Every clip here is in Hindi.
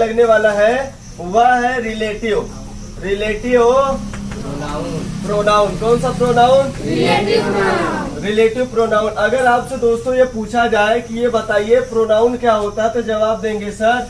लगने वाला है वह है रिलेटिव प्रोनाउन। कौन सा प्रोनाउन? Relative pronoun. अगर आपसे दोस्तों ये पूछा जाए कि ये बताइए प्रोनाउन क्या होता है, तो जवाब देंगे सर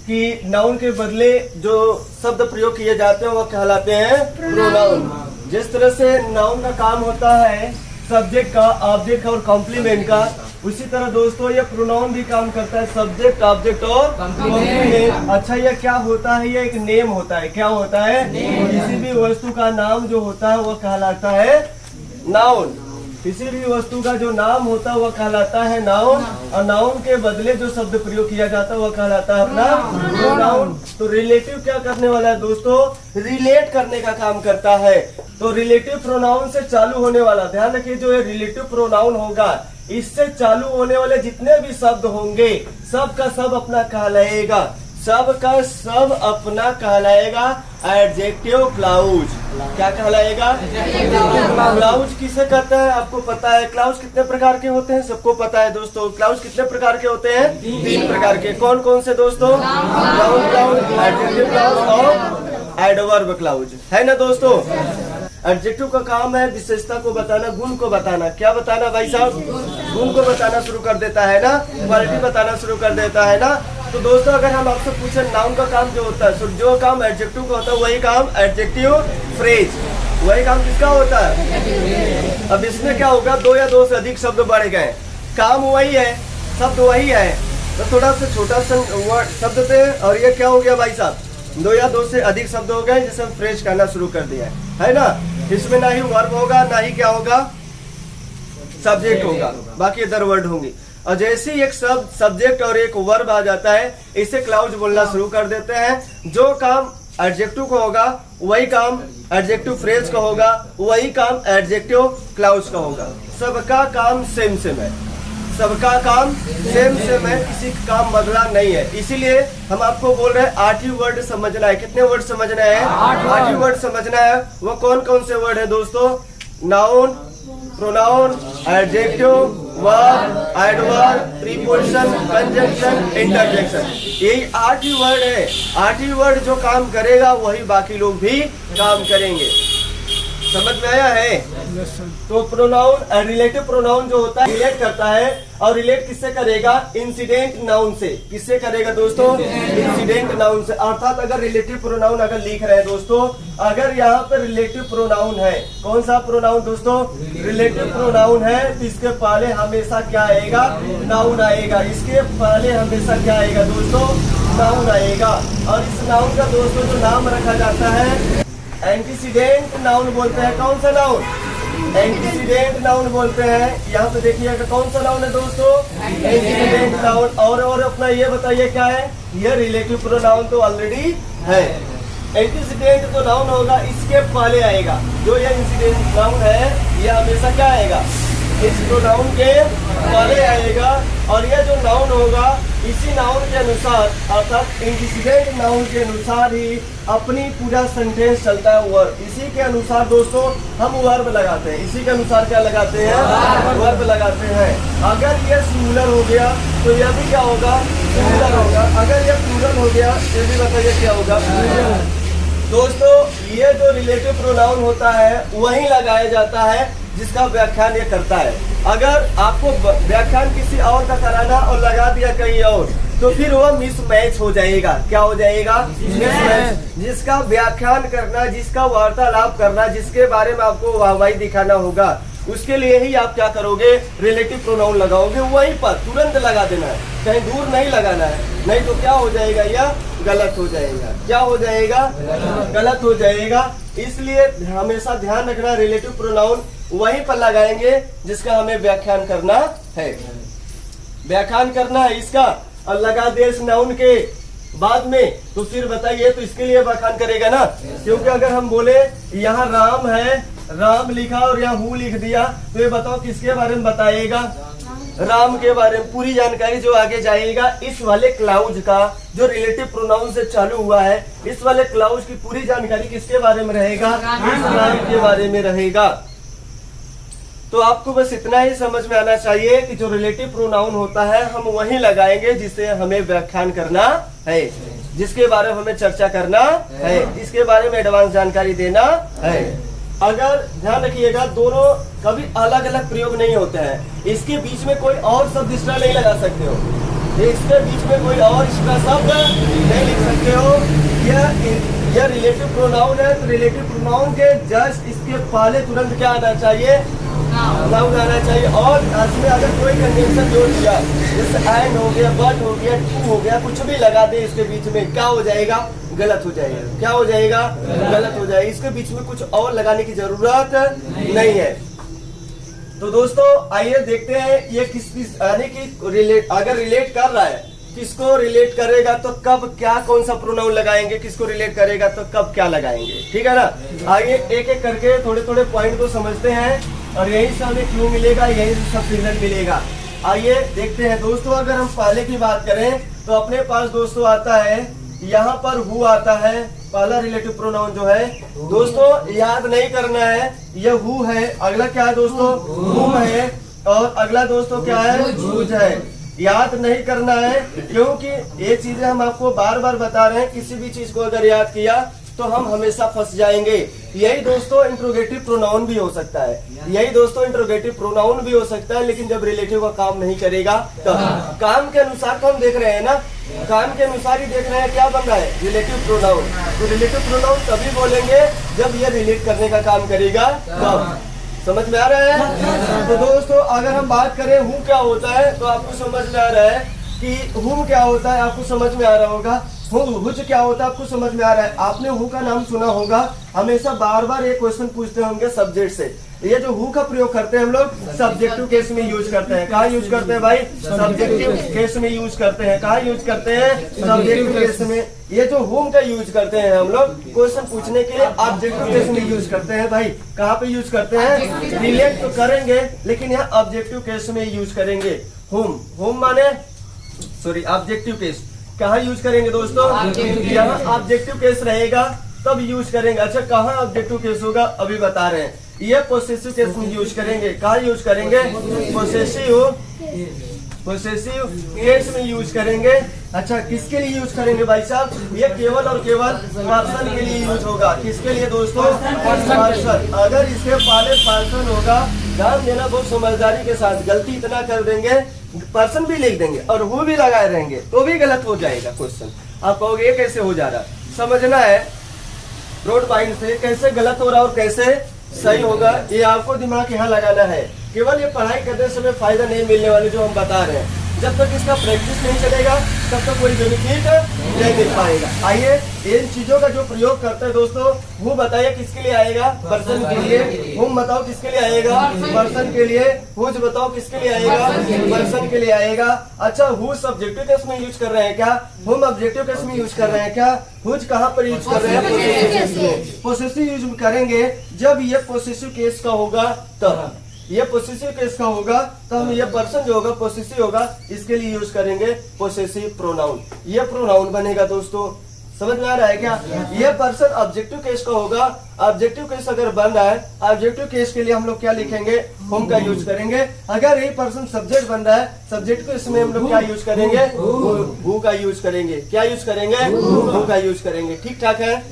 कि नाउन के बदले जो शब्द प्रयोग किए जाते हैं वह कहलाते हैं प्रोनाउन। जिस तरह से नाउन का काम होता है सब्जेक्ट का, ऑब्जेक्ट का और कॉम्प्लीमेंट का, उसी तरह दोस्तों ये प्रोनाउन भी काम करता है सब्जेक्ट, ऑब्जेक्ट और कॉम्प्लीमेंट। अच्छा, ये क्या होता है? ये एक नेम होता है। क्या होता है? किसी भी वस्तु का नाम जो होता है वह कहलाता है नाउन। किसी भी वस्तु का जो नाम होता है वह कहलाता है नाउन, और नाउन के बदले जो शब्द प्रयोग किया जाता है वह कहलाता है अपना प्रोनाउन। तो रिलेटिव क्या करने वाला है दोस्तों? रिलेट करने का काम करता है। तो रिलेटिव प्रोनाउन से चालू होने वाला, ध्यान रखिए, जो ये रिलेटिव प्रोनाउन होगा इससे चालू होने वाले जितने भी शब्द होंगे सब का सब अपना कहलाएगा, सब का सब अपना कहलाएगा एडजेक्टिव क्लाउज। क्या कहलाएगा? क्लाउज किसे कहते हैं? आपको पता है क्लाउज कितने प्रकार के होते हैं? सबको पता है दोस्तों। क्लाउज कितने प्रकार के होते हैं? 3 प्रकार के। कौन कौन से दोस्तों? नाउन क्लाउज, एडजेक्टिव क्लाउज और एडवर्ब क्लाउज, है ना दोस्तों। एडजेक्टिव का काम है विशेषता को बताना, गुण को बताना। क्या बताना भाई साहब? गुण को बताना शुरू कर देता है ना, क्वालिटी बताना शुरू कर देता है ना। तो दोस्तों अगर हम आपसे पूछे नाउन का काम जो होता है, जो काम एडजेक्टिव का होता है वही काम एडजेक्टिव फ्रेज, वही काम किसका होता है? अब इसमें क्या होगा? 2 या 2 से अधिक शब्द बढ़ गए, काम वही है, शब्द वही है, तो थोड़ा सा छोटा शब्द थे और ये क्या हो गया भाई साहब? 2 या 2 से अधिक शब्द हो गए जिसे हम फ्रेज करना शुरू कर दिया है ना। इसमें ना ही वर्ब होगा ना ही क्या होगा, सब्जेक्ट होगा, बाकी अदर वर्ड होंगी। और जैसे ही एक शब्द सब्जेक्ट और एक वर्ब आ जाता है इसे क्लाउज बोलना शुरू कर देते हैं। जो काम एडजेक्टिव का होगा वही काम एडजेक्टिव फ्रेज का होगा, वही काम एडजेक्टिव क्लाउज का होगा। सबका काम सेम सेम है, सबका काम सेम सेम है, किसी का काम बदला नहीं है। इसीलिए हम आपको बोल रहे हैं 8 ही वर्ड समझना है। कितने वर्ड समझना है? 8 ही वर्ड समझना है। वो कौन कौन से वर्ड है दोस्तों? Noun, pronoun, adjective, verb, adverb, preposition, conjunction, interjection. यही 8 ही वर्ड है। 8 ही वर्ड जो काम करेगा वही बाकी लोग भी काम करेंगे। समझ में आया है? तो प्रोनाउन, रिलेटिव प्रोनाउन जो होता है रिलेट करता है, और रिलेट किससे करेगा? इंसिडेंट नाउन से। किससे करेगा दोस्तों? इंसिडेंट नाउन से। अर्थात अगर रिलेटिव प्रोनाउन अगर लिख रहे हैं दोस्तों, अगर यहाँ पर रिलेटिव प्रोनाउन है, कौन सा प्रोनाउन दोस्तों? रिलेटिव प्रोनाउन है, तो इसके पहले हमेशा क्या आएगा? नाउन आएगा। इसके पहले हमेशा क्या आएगा दोस्तों? नाउन आएगा। और इस नाउन का दोस्तों जो नाम रखा जाता है एंटीसीडेंट नाउन बोलते हैं। कौन सा नाउन? एंटीसीडेंट नाउन बोलते हैं। यहाँ पे देखिएगा कौन सा नाउन है दोस्तों? Antecedent noun. और अपना ये बताइए क्या है? ये रिलेटिव प्रोनाउन तो ऑलरेडी है। एंटीसीडेंट जो नाउन होगा इसके पहले आएगा। जो ये इंसिडेंट नाउन है ये हमेशा क्या आएगा? इस प्रोनाउन के पहले आएगा। और ये जो नाउन होगा इसी नाउन के अनुसार, अर्थात एंटीसीडेंट नाउन के अनुसार ही अपनी पूरा सेंटेंस चलता है। वर्ब इसी के अनुसार दोस्तों हम वर्ब लगाते हैं। इसी के अनुसार क्या लगाते हैं? वर्ब लगाते हैं। अगर ये सिंगुलर हो गया तो यह भी क्या होगा? सिंगुलर होगा। अगर ये प्लूरल हो गया ये भी बताइए क्या होगा? दोस्तों ये जो रिलेटिव प्रोनाउन होता है वही लगाया जाता है जिसका व्याख्यान ये करता है। अगर आपको व्याख्यान किसी और का कराना और लगा दिया कहीं और तो फिर वह मिसमैच हो जाएगा। क्या हो जाएगा? मिसमैच। जिसका व्याख्यान करना, जिसका वार्तालाप करना, जिसके बारे में आपको वाहवाही दिखाना होगा उसके लिए ही आप क्या करोगे? रिलेटिव प्रोनाउन लगाओगे। वहीं पर तुरंत लगा देना है, कहीं दूर नहीं लगाना है, नहीं तो क्या हो जाएगा? यह गलत हो जाएगा। क्या हो जाएगा? गलत हो जाएगा। इसलिए हमेशा ध्यान रखना रिलेटिव प्रोनाउन वहीं पर लगाएंगे जिसका हमें व्याख्यान करना है। व्याख्यान करना है इसका और लगा दे इस नाउन के बाद में तो फिर बताइए तो इसके लिए व्याख्यान करेगा ना। क्योंकि अगर हम बोले यहाँ राम है, राम लिखा और यहाँ हूँ लिख दिया तो ये बताओ किसके बारे में बताएगा? राम के बारे में पूरी जानकारी जो आगे जाएगा इस वाले क्लाउज का जो रिलेटिव प्रोनाउन से चालू हुआ है, इस वाले क्लाउज की पूरी जानकारी किसके बारे में रहेगा? इस राम के बारे में रहेगा। तो आपको बस इतना ही समझ में आना चाहिए कि जो रिलेटिव प्रोनाउन होता है हम वही लगाएंगे जिसे हमें व्याख्यान करना है। जिसके बारे में हमें चर्चा करना है, इसके बारे में एडवांस जानकारी देना है। अगर ध्यान रखिएगा, दोनों कभी अलग अलग प्रयोग नहीं होते हैं। इसके बीच में कोई और शब्द एक्स्ट्रा नहीं लगा सकते हो, इसके बीच में कोई और एक्स्ट्रा शब्द नहीं लिख सकते हो। यह रिलेटिव प्रोनाउन है, तो रिलेटिव प्रोनाउन के जस्ट इसके पहले तुरंत क्या आना चाहिए, नाउन आना चाहिए। और इसमें अगर कोई कंजंक्शन जोड़ दिया, जैसे एंड हो गया, बट हो गया, टू हो गया, कुछ भी लगा दे इसके बीच में, क्या हो जाएगा, गलत हो जाएगा। क्या हो जाएगा, गलत हो जाएगा। इसके बीच में कुछ और लगाने की जरूरत नहीं है। तो दोस्तों आइए देखते हैं ये किस यानी कि अगर रिलेट कर रहा है, किसको रिलेट करेगा तो कब क्या कौन सा प्रोनाउन लगाएंगे, किसको रिलेट करेगा तो कब क्या लगाएंगे, ठीक है ना। आइए एक एक करके थोड़े थोड़े पॉइंट को समझते हैं और यही से हमें क्लू मिलेगा, यही से सब सिग्नल मिलेगा। आइए देखते हैं दोस्तों। अगर हम पहले की बात करें तो अपने पास दोस्तों आता है, यहाँ पर हु आता है, पहला रिलेटिव प्रोनाउन जो है दोस्तों, याद नहीं करना है, ये हु है। अगला क्या है दोस्तों, हुम है। और अगला दोस्तों क्या है, हुज है। याद नहीं करना है, क्योंकि ये चीजें हम आपको बार बार बता रहे हैं। किसी भी चीज को अगर याद किया तो हम हमेशा फंस जाएंगे। यही दोस्तों इंट्रोगेटिव प्रोनाउन भी हो सकता है, यही दोस्तों इंट्रोगेटिव प्रोनाउन भी हो सकता है, लेकिन जब रिलेटिव का काम नहीं करेगा तो काम के अनुसार तो हम देख रहे हैं ना, काम के अनुसार ही देख रहे हैं क्या बन रहा है, रिलेटिव प्रोनाउन। तो रिलेटिव प्रोनाउन तभी बोलेंगे जब ये रिलेट करने का काम करेगा तब। समझ में आ रहा है। तो दोस्तों अगर हम बात करें हु क्या होता है तो आपको समझ में आ रहा है कि हुम क्या होता है, आपको समझ में आ रहा होगा। हुज क्या होता है आपको समझ में आ रहा है। आपने हु का नाम सुना होगा, हमेशा बार बार ये क्वेश्चन पूछते होंगे सब्जेक्ट से। ये जो हु का प्रयोग करते हैं हम लोग सब्जेक्टिव केस में यूज करते हैं। कहाँ यूज करते हैं भाई, सब्जेक्टिव केस में यूज करते हैं। कहाँ यूज करते हैं, सब्जेक्टिव केस में। ये जो हुम का यूज करते हैं हम लोग क्वेश्चन पूछने के लिए ऑब्जेक्टिव केस में यूज करते हैं। भाई कहाँ पे यूज करते हैं, रिलेट तो करेंगे लेकिन यहाँ ऑब्जेक्टिव केस में यूज करेंगे। हुम माने सॉरी ऑब्जेक्टिव केस कहाँ यूज करेंगे दोस्तों, यहाँ ऑब्जेक्टिव केस रहेगा तब यूज करेंगे। अच्छा कहाँ ऑब्जेक्टिव केस होगा अभी बता रहे हैं। ये पोसेसिव केस में यूज करेंगे। कहाँ यूज करेंगे, पोसेसिव केस में यूज करेंगे। अच्छा किसके लिए यूज करेंगे भाई साहब, ये केवल और केवल पर्सन के लिए यूज होगा। किसके लिए दोस्तों, पर्सन। अगर इसके पहले पर्सन होगा, ध्यान देना बहुत समझदारी के साथ, गलती इतना कर देंगे पर्सन भी लिख देंगे और वो भी लगाए रहेंगे तो भी गलत हो जाएगा क्वेश्चन। आप कहोगे ये कैसे हो जा रहा, समझना है ब्रॉड माइंड से कैसे गलत हो रहा और कैसे सही होगा, ये आपको दिमाग यहाँ लगाना है। केवल ये पढ़ाई करने से हमें फायदा नहीं मिलने वाले जो हम बता रहे हैं। जब तक इसका प्रैक्टिस नहीं चलेगा तब तक कोई बेनिफिट नहीं मिल पाएगा। आइए इन चीजों का जो प्रयोग करते हैं दोस्तों, वो बताइए किसके लिए आएगा, पर्सन के लिए। हुम बताओ किसके लिए आएगा, पर्सन के लिए। हुज बताओ किसके लिए आएगा, पर्सन के लिए आएगा। अच्छा हुज सब्जेक्टिव केस में यूज कर रहे हैं क्या, हुम ऑब्जेक्टिव केस में यूज कर रहे हैं क्या, हुज कहाँ पर यूज कर रहे हैं, पोसेसिव केस में। पोसेसिव यूज करेंगे जब ये पोसेसिव केस का होगा तब, ये पोसेसिव केस का होगा तो हम ये पर्सन जो होगा पोसेसिव होगा, इसके लिए यूज करेंगे पोसेसिव प्रोनाउन। ये प्रोनाउन बनेगा दोस्तों, समझ में आ रहा है क्या। ये पर्सन ऑब्जेक्टिव केस का होगा। ऑब्जेक्टिव केस अगर बन रहा है, ऑब्जेक्टिव केस के लिए हम लोग क्या लिखेंगे, हुम का यूज करेंगे। अगर ये पर्सन सब्जेक्ट बन रहा है, सब्जेक्ट केस में हम लोग क्या यूज करेंगे, हु का यूज करेंगे। क्या यूज करेंगे, हु का यूज करेंगे। ठीक ठाक है।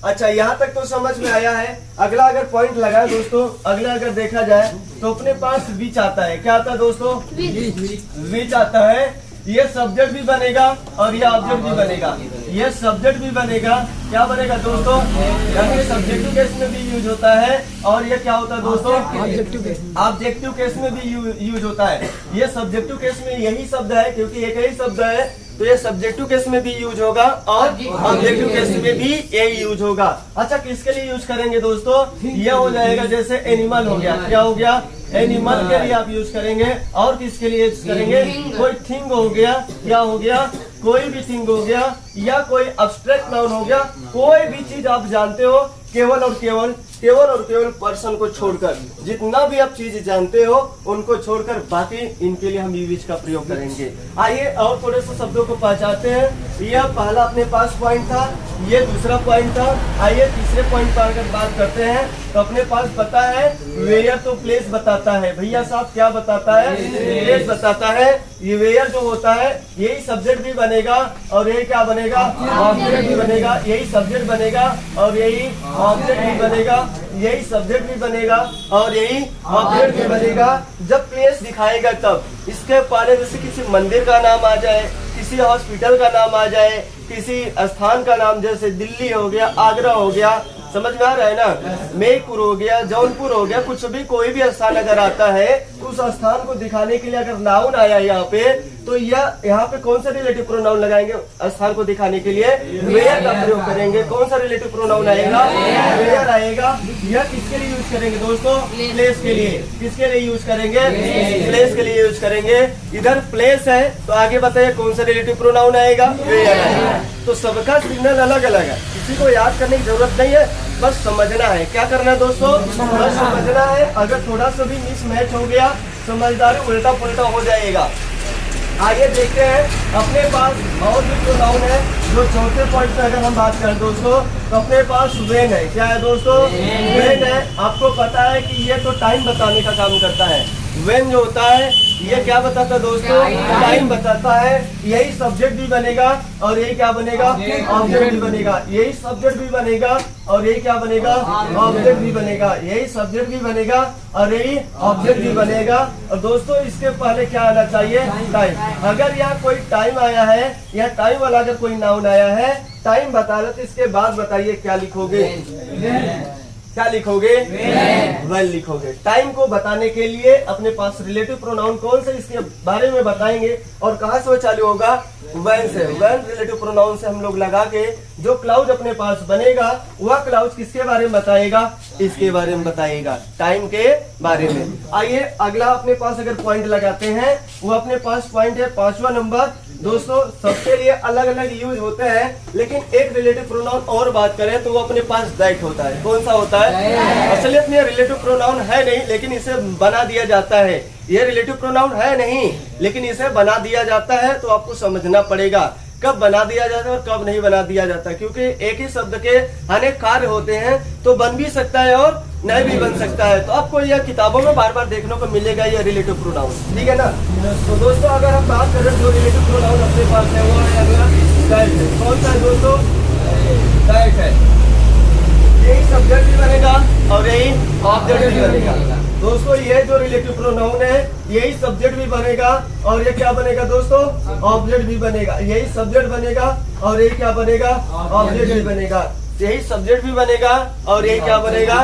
अच्छा यहाँ तक तो समझ में आया है। अगला अगर पॉइंट लगाए दोस्तों, अगला अगर देखा जाए तो अपने पास विच आता है। क्या आता है दोस्तों, विच आता है। ये सब्जेक्ट भी बनेगा और ये ऑब्जेक्ट भी बनेगा। ये सब्जेक्ट भी बनेगा, क्या बनेगा दोस्तों, यानी सब्जेक्टिव केस में भी यूज होता है और ये क्या होता है दोस्तों, ऑब्जेक्टिव केस में भी यूज होता है। ये सब्जेक्टिव केस में यही शब्द है क्योंकि एक ही शब्द है, तो ये सब्जेक्टिव केस में भी यूज होगा और ऑब्जेक्टिव केस में भी यही यूज होगा। अच्छा किसके लिए यूज करेंगे दोस्तों, ये हो जाएगा जैसे एनिमल हो गया। क्या हो गया, एनिमल के लिए आप यूज करेंगे। और किसके लिए यूज करेंगे, कोई थिंग हो गया, क्या हो गया, कोई भी थिंग हो गया या कोई अब्स्ट्रैक्ट नाउन हो गया। कोई भी चीज आप जानते हो केवल और केवल केवल और केवल पर्सन को छोड़कर, जितना भी आप चीज जानते हो उनको छोड़कर बाकी इनके लिए हम यूज का प्रयोग करेंगे। आइए और थोड़े से शब्दों को पहचानते हैं। यह पहला अपने पास पॉइंट था, ये दूसरा पॉइंट था। आइए तीसरे पॉइंट पर अगर बात करते हैं तो अपने पास पता है वेयर तो प्लेस बताता है। भैया साहब क्या बताता है? प्लेस बताता है। ये वेयर जो होता है यही सब्जेक्ट भी बनेगा और यही क्या बनेगा? ऑब्जेक्ट भी बनेगा। यही सब्जेक्ट बनेगा और यही ऑब्जेक्ट भी बनेगा। यही सब्जेक्ट भी बनेगा और यही ऑब्जेक्ट भी बनेगा। जब प्लेस दिखाएगा तब इसके पहले जैसे किसी मंदिर का नाम आ जाए, किसी हॉस्पिटल का नाम आ जाए, किसी स्थान का नाम जैसे दिल्ली हो गया, आगरा हो गया, समझ में आ रहा है ना, मेरपुर हो गया, जौनपुर हो गया, कुछ भी कोई भी स्थान अगर आता है तो उस स्थान को दिखाने के लिए अगर नाउन आया यहाँ पे तो यह यहाँ पे कौन सा रिलेटिव प्रोनाउन लगाएंगे? स्थान को दिखाने के लिए वेयर का प्रयोग करेंगे। कौन सा रिलेटिव प्रोनाउन आएगा? वेयर आएगा। यह किसके लिए यूज करेंगे दोस्तों? प्लेस के लिए। किसके लिए यूज करेंगे? प्लेस के लिए यूज करेंगे। इधर प्लेस है तो आगे बताइए कौन सा रिलेटिव प्रोनाउन आएगा? वेयर आएगा। तो सबका सिग्नल अलग अलग है, किसी को याद करने की जरूरत नहीं है, बस समझना है। क्या करना है दोस्तों? बस समझना है। अगर थोड़ा सा भी मिस मैच हो गया, समझदारी उल्टा पुल्टा हो जाएगा। आगे देखते हैं अपने पास और भी प्रोनाउन है। जो चौथे पॉइंट पे अगर हम बात करें दोस्तों तो अपने पास वेन है। क्या है दोस्तों? वेन है। आपको पता है कि ये तो टाइम बताने का काम करता है। वेन जो होता है ये क्या बताता है दोस्तों? टाइम बताता है। यही सब्जेक्ट भी बनेगा और यही क्या बनेगा? ऑब्जेक्ट भी बनेगा। यही सब्जेक्ट भी बनेगा और यही क्या बनेगा? ऑब्जेक्ट भी बनेगा। यही सब्जेक्ट भी बनेगा और यही ऑब्जेक्ट भी बनेगा। और दोस्तों इसके पहले क्या आना चाहिए? टाइम। अगर यहाँ कोई टाइम आया है या टाइम वाला अगर कोई नाउन आया है, टाइम बता रहे तो इसके बाद बताइए क्या लिखोगे? क्या लिखोगे? वेन लिखोगे। टाइम को बताने के लिए अपने पास रिलेटिव प्रोनाउन कौन से इसके बारे में बताएंगे और कहाँ से वो चालू होगा? वेन से। वेन रिलेटिव प्रोनाउन से हम लोग लगा के जो क्लाउज अपने पास बनेगा वह क्लाउज किसके बारे में बताएगा? इसके बारे में बताएगा, टाइम के बारे में। आइए अगला अपने पास अगर पॉइंट लगाते हैं, वो अपने पास पॉइंट है 5वां नंबर। दोस्तों सबके लिए अलग अलग यूज होते हैं, लेकिन एक रिलेटिव प्रोनाउन और बात करें तो वो अपने पास दैट होता है। कौन सा होता है? असलियत में रिलेटिव प्रोनाउन है नहीं, लेकिन इसे बना दिया जाता है। ये रिलेटिव प्रोनाउन है नहीं, लेकिन इसे बना दिया जाता है। तो आपको समझना पड़ेगा कब बना दिया जाता है और कब नहीं बना दिया जाता है, क्योंकि एक ही शब्द के अनेक कार्य होते हैं, तो बन भी सकता है और नहीं भी बन सकता है। तो आपको यह किताबों में बार बार देखने को मिलेगा ये रिलेटिव प्रोनाउन, ठीक है ना। तो दोस्तों अगर हम बात करें जो रिलेटिव प्रोनाउन अपने पास है वो है अगला दैट है। कौन सा है दोस्तों? दैट है। यही सब्जेक्ट भी बनेगा और यही ऑब्जेक्ट भी बनेगा। दोस्तों ये जो रिलेटिव प्रोनाउन है यही सब्जेक्ट भी बनेगा और ये क्या बनेगा दोस्तों? ऑब्जेक्ट भी बनेगा। यही सब्जेक्ट बनेगा और ये क्या बनेगा? ऑब्जेक्ट भी बनेगा। यही सब्जेक्ट भी बनेगा और ये क्या बनेगा?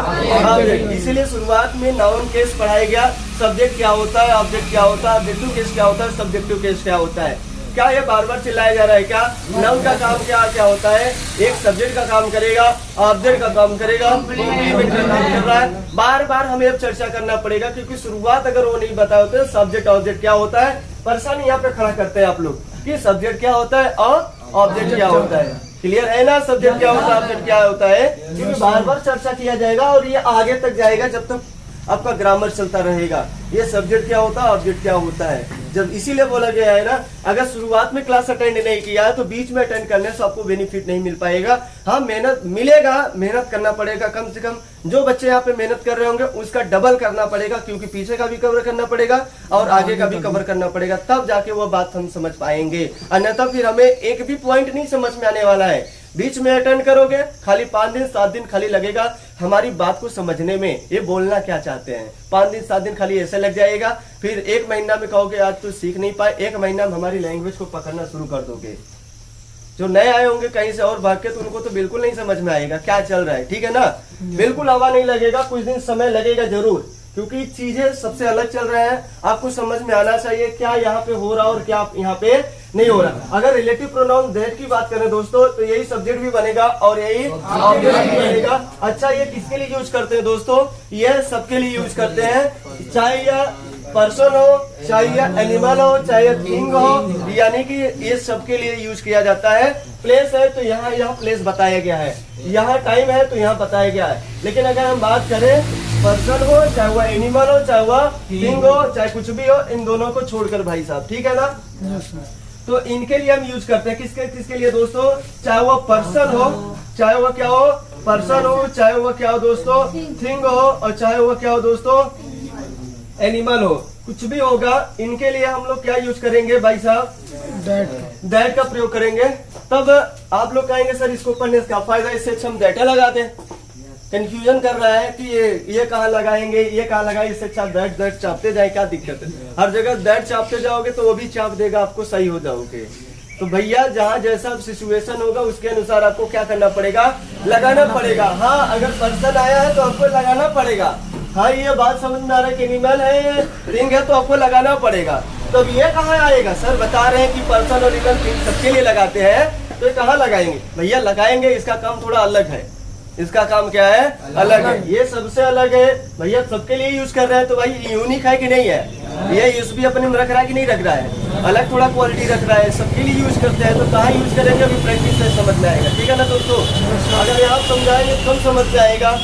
ऑब्जेक्ट। इसीलिए शुरुआत में नाउन केस पढ़ाया गया। सब्जेक्ट क्या होता है, ऑब्जेक्ट क्या होता है, ऑब्जेक्टिव केस क्या होता है, सब्जेक्टिव केस क्या होता है। क्या ये बार बार चिल्लाया जा रहा है? क्या नाउन का काम क्या क्या होता है? एक सब्जेक्ट का काम करेगा, ऑब्जेक्ट का काम करेगा, कॉम्प्लीमेंट का काम कर रहा है। बार बार हमें अब चर्चा करना पड़ेगा, क्योंकि शुरुआत अगर वो नहीं बताए होते सब्जेक्ट ऑब्जेक्ट क्या होता है, परेशानी यहाँ पे खड़ा करते हैं आप लोग कि सब्जेक्ट क्या होता है और ऑब्जेक्ट क्या होता है। क्लियर है ना? सब्जेक्ट क्या होता है, ऑब्जेक्ट क्या होता है, क्योंकि बार बार चर्चा किया जाएगा और ये आगे तक जाएगा जब तक आपका ग्रामर चलता रहेगा। ये सब्जेक्ट क्या होता है, ऑब्जेक्ट क्या होता है। जब इसीलिए बोला गया है ना, अगर शुरुआत में क्लास अटेंड नहीं किया है तो बीच में अटेंड करने से आपको बेनिफिट नहीं मिल पाएगा। हाँ मेहनत मिलेगा, मेहनत करना पड़ेगा। कम से कम जो बच्चे यहाँ पे मेहनत कर रहे होंगे उसका डबल करना पड़ेगा, क्योंकि पीछे का भी कवर करना पड़ेगा और आगे का भी कवर करना पड़ेगा, तब जाके वो बात हम समझ पाएंगे। अन्यथा फिर हमें एक भी पॉइंट नहीं समझ में आने वाला है। बीच में अटेंड करोगे, खाली 5 दिन 7 दिन खाली लगेगा हमारी बात को समझने में, ये बोलना क्या चाहते हैं। 5 दिन 7 दिन खाली ऐसे लग जाएगा, फिर 1 महीना में कहोगे आज तो सीख नहीं पाए, 1 महीना में हमारी लैंग्वेज को पकड़ना शुरू कर दोगे। जो नए आए होंगे कहीं से और भाग के, तो उनको तो बिल्कुल नहीं समझ में आएगा क्या चल रहा है, ठीक है ना। बिल्कुल हवा नहीं लगेगा, कुछ दिन समय लगेगा जरूर, क्योंकि चीजें सबसे अलग चल रहे हैं। आपको समझ में आना चाहिए क्या यहाँ पे हो रहा और क्या यहाँ पे नहीं हो रहा। अगर रिलेटिव प्रोनाउन दैट की बात करें दोस्तों, तो यही सब्जेक्ट भी बनेगा और यही ऑब्जेक्ट भी बनेगा। अच्छा ये किसके लिए यूज करते हैं दोस्तों? ये सबके लिए यूज करते हैं, चाहे यह पर्सन हो, चाहे यह एनिमल हो, चाहे थिंग हो, यानी कि ये सबके लिए यूज किया जाता है। प्लेस है तो यहाँ प्लेस बताया गया है, यहाँ टाइम है तो यहाँ बताया गया है। लेकिन अगर हम बात करें पर्सन हो, चाहे वह एनिमल हो, चाहे वह थिंग हो, चाहे कुछ भी हो, इन दोनों को छोड़कर भाई साहब, ठीक है ना। तो इनके लिए हम यूज करते हैं किसके लिए दोस्तों, चाहे वह पर्सन हो, चाहे वह क्या हो, पर्सन हो, चाहे वह क्या हो दोस्तों, थिंग हो, और चाहे वह क्या हो दोस्तों, एनिमल हो, कुछ भी होगा। इनके लिए हम लोग क्या यूज करेंगे भाई साहब, दैट का प्रयोग करेंगे। तब आप लोग कहेंगे सर इसको पढ़ने से क्या फायदा, इससे अच्छा हम दैट लगा दें। कंफ्यूजन कर रहा है कि ये कहाँ लगाएंगे, ये कहाँ लगाए, इससे अच्छा दैट चापते जाए, क्या दिक्कत है। हर जगह दैट चापते जाओगे तो वो भी चाप देगा आपको, सही हो जाओगे। तो भैया जहाँ जैसा सिचुएशन होगा उसके अनुसार आपको क्या करना पड़ेगा, लगाना पड़ेगा। हाँ, अगर पर्सन आया है तो आपको लगाना पड़ेगा। हाँ, ये बात समझ में आ रहा है कि एनिमल है, थिंग है, तो आपको लगाना पड़ेगा। तो ये कहाँ आएगा, सर बता रहे हैं कि पर्सन और एनिमल थिंग सबके लिए लगाते हैं, तो ये कहाँ लगाएंगे भैया, लगाएंगे। इसका काम थोड़ा अलग है, इसका काम क्या है, अलग है, ये सबसे अलग है भैया, सबके लिए यूज कर रहे हैं। तो भाई यूनिक है कि नहीं है, ये यूज भी अपने में रख रहा है कि नहीं रख रहा है, अलग थोड़ा क्वालिटी रख रहा है, सबके लिए यूज करते हैं। तो कहाँ यूज करेंगे, अभी प्रैक्टिस से समझ में आएगा, ठीक है ना दोस्तों। अगर आप समझाएंगे तो समझ में आएगा।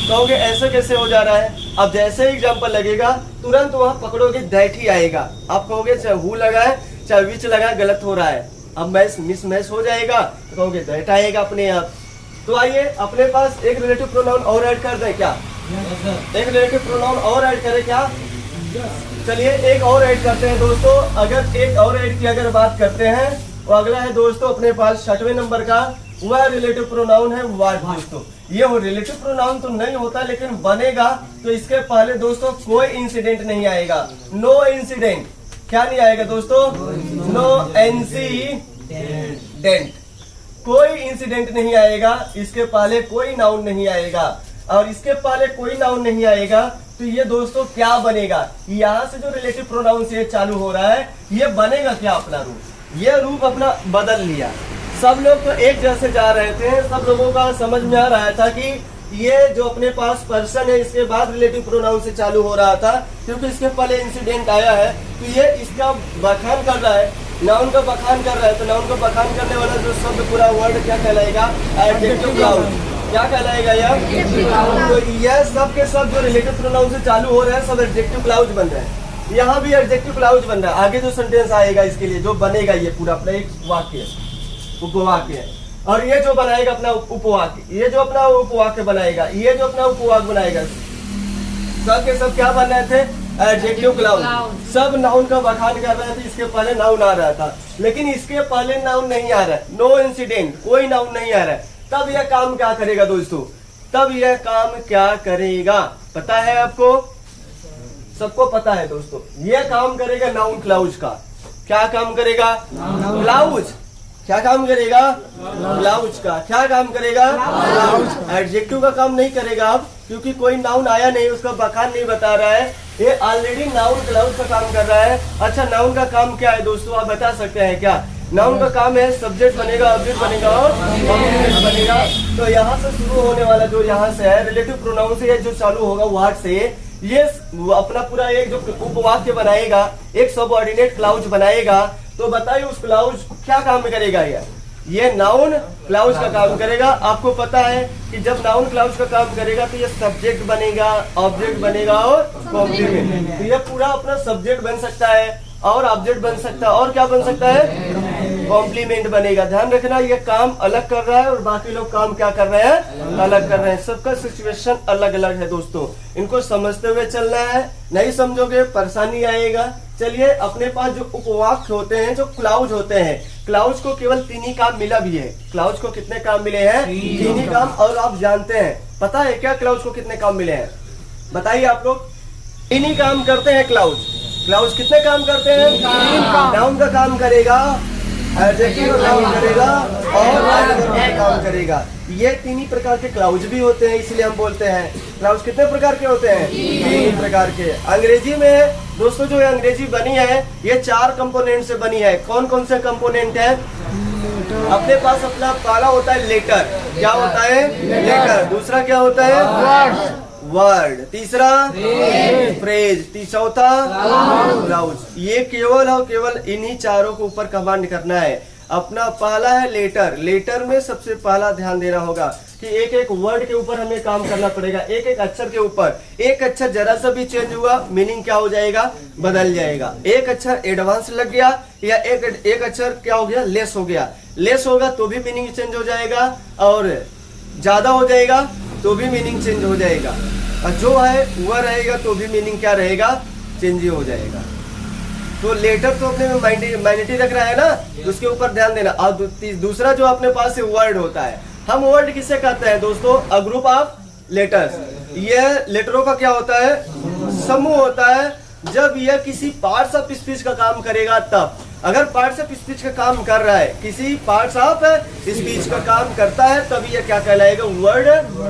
कहोगे ऐसे कैसे हो जा रहा है, अब जैसे एग्जाम्पल लगेगा तुरंत वहाँ पकड़ोगे दैट ही आएगा। आप कहोगे चाहे हु लगाए चाहे विच लगाए, गलत हो रहा है, अब मिस मैच हो जाएगा, तो कहोगे दैट आएगा अपने आप। तो आइए अपने पास एक रिलेटिव प्रोनाउन और ऐड कर दें क्या, एक रिलेटिव प्रोनाउन और ऐड करें क्या, चलिए एक और ऐड करते हैं दोस्तों। अगर एक और ऐड की अगर बात करते हैं, वो अगला है दोस्तों अपने पास 6वें नंबर का, वह रिलेटिव प्रोनाउन है व्हाट दोस्तों। ये वो रिलेटिव प्रोनाउन तो नहीं होता, लेकिन बनेगा तो इसके पहले दोस्तों कोई इंसिडेंट नहीं आएगा, नो इंसिडेंट। क्या नहीं आएगा दोस्तों, नो इंसिडेंट, कोई इंसिडेंट नहीं आएगा, इसके पहले कोई नाउन नहीं आएगा। और इसके पहले कोई नाउन नहीं आएगा तो ये दोस्तों क्या बनेगा, यहाँ से जो रिलेटिव प्रोनाउन से चालू हो रहा है, ये बनेगा क्या, अपना रूप, ये रूप अपना बदल लिया। सब लोग तो एक जैसे जा रहे थे, सब लोगों का समझ में आ रहा था कि ये जो अपने पास पर्सन है इसके बाद रिलेटिव प्रोनाउन से चालू हो रहा था, क्योंकि इसके पहले इंसिडेंट आया है, तो ये इसका बखान कर रहा है, नाउन का बखान कर रहा है। तो नाउन का बखान करने वाला जो शब्द पूरा वर्ड क्या कहलाएगा, एडजेक्टिव क्लाउज। क्या कहलाएगा यार, तो यह सब के सब जो रिलेटिव प्रोनाउन से चालू हो रहे हैं सब एडजेक्टिव क्लाउज बन रहे हैं। यहाँ भी एडजेक्टिव क्लाउज बन रहा है। आगे जो सेंटेंस आएगा इसके लिए जो बनेगा, ये पूरा अपना एक वाक्य, उपवाक्य है। और ये जो बनाएगा अपना उपवाक्य, ये जो अपना उपवाक्य बनाएगा, ये जो अपना उपवाक्य बनाएगा, सब के सब क्या बन रहे थे, एडजेक्टिव क्लाउज। सब नाउन का बखान कर रहे थे, इसके पहले नाउन आ रहा था, लेकिन इसके पहले नाउन नहीं आ रहा है, नो इंसिडेंट, कोई नाउन नहीं आ रहा है। तब यह काम क्या करेगा दोस्तों, तब यह काम क्या करेगा पता है आपको, सबको पता है दोस्तों, यह काम करेगा नाउन क्लाउज का। क्या काम करेगा, क्लाउज। क्या काम करेगा, क्लाउज का। क्या काम करेगा, क्लाउज। एडजेक्टिव का काम नहीं करेगा अब, क्योंकि कोई नाउन आया नहीं, उसका बखान नहीं बता रहा है, ये ऑलरेडी नाउन क्लाउज का काम कर रहा है। अच्छा, नाउन का काम क्या है दोस्तों, आप बता सकते हैं क्या। नाउन का काम है सब्जेक्ट बनेगा, ऑब्जेक्ट बनेगा और ऑब्जेक्ट बनेगा। तो यहाँ से शुरू होने वाला जो यहाँ से है रिलेटिव प्रोनाउन से, जो चालू होगा व्हाट से, ये अपना पूरा एक जो उपवाक्य बनाएगा, एक सबऑर्डिनेट क्लाउज बनाएगा। तो बताइए उस क्लाउज क्या काम करेगा, ये नाउन क्लाउज का काम करेगा। आपको पता है कि जब नाउन क्लाउज का काम करेगा तो ये सब्जेक्ट बनेगा, ऑब्जेक्ट बनेगा और कॉम्प्लीमेंट। तो ये पूरा अपना सब्जेक्ट बन सकता है और ऑब्जेक्ट बन सकता है, और क्या बन सकता है, कॉम्प्लीमेंट बनेगा। ध्यान रखना, ये काम अलग कर रहा है और बाकी लोग काम क्या कर रहे हैं, अलग कर रहे हैं। सबका सिचुएशन अलग अलग है दोस्तों, इनको समझते हुए चलना है, नहीं समझोगे परेशानी आएगा। चलिए, अपने पास जो उपवाक्य होते हैं, जो क्लाउज होते हैं, क्लाउज को केवल 3 ही काम मिला भी है। क्लाउज को कितने काम मिले हैं, 3 ही काम। और आप जानते हैं, पता है क्या क्लाउज को कितने काम मिले हैं, बताइए आप लोग। 3 ही काम करते हैं क्लाउज। क्लाउज कितने काम करते हैं, नाउन का काम करेगा, एडजेक्टिव का काम करेगा और एडवर्ब का काम करेगा। ये 3 ही प्रकार के क्लाउज भी होते हैं, इसलिए हम बोलते हैं क्लाउज कितने प्रकार के होते हैं, 3 प्रकार के। अंग्रेजी में दोस्तों जो अंग्रेजी बनी है, ये 4 कंपोनेंट से बनी है। कौन कौन से कंपोनेंट है, अपने पास अपना पहला होता है लेटर। क्या होता है, लेटर। दूसरा क्या होता है, वर्ड, तीसरा फ्रेज, चौथा क्लाउज। ये केवल और केवल इन्हीं चारों के ऊपर कमांड करना है। अपना पहला है लेटर। लेटर में सबसे पहला ध्यान देना होगा कि एक एक वर्ड के ऊपर हमें काम करना पड़ेगा, एक एक अक्षर के ऊपर। एक अक्षर जरा सा भी चेंज हुआ, मीनिंग क्या हो जाएगा, बदल जाएगा। एक अक्षर एडवांस लग गया या एक अक्षर क्या हो गया, लेस हो गया। लेस होगा तो भी मीनिंग चेंज हो जाएगा, और ज्यादा हो जाएगा तो भी मीनिंग चेंज हो जाएगा, और जो है वह रहेगा तो भी मीनिंग क्या रहेगा, चेंज हो जाएगा। तो लेटर तो अपने माइनॉरिटी रख रहा है ना, उसके ऊपर ध्यान देना। और दूसरा जो अपने पास वर्ड होता है, हम वर्ड किससे कहते हैं दोस्तों, अ ग्रुप ऑफ लेटर्स। यह लेटरों का क्या होता है, समूह होता है। जब यह किसी पार्ट्स ऑफ स्पीच का काम करेगा तब। अगर पार्ट्स ऑफ स्पीच का काम कर रहा है, किसी पार्ट्स ऑफ स्पीच का काम करता है, तब यह क्या कहलाएगा, वर्ड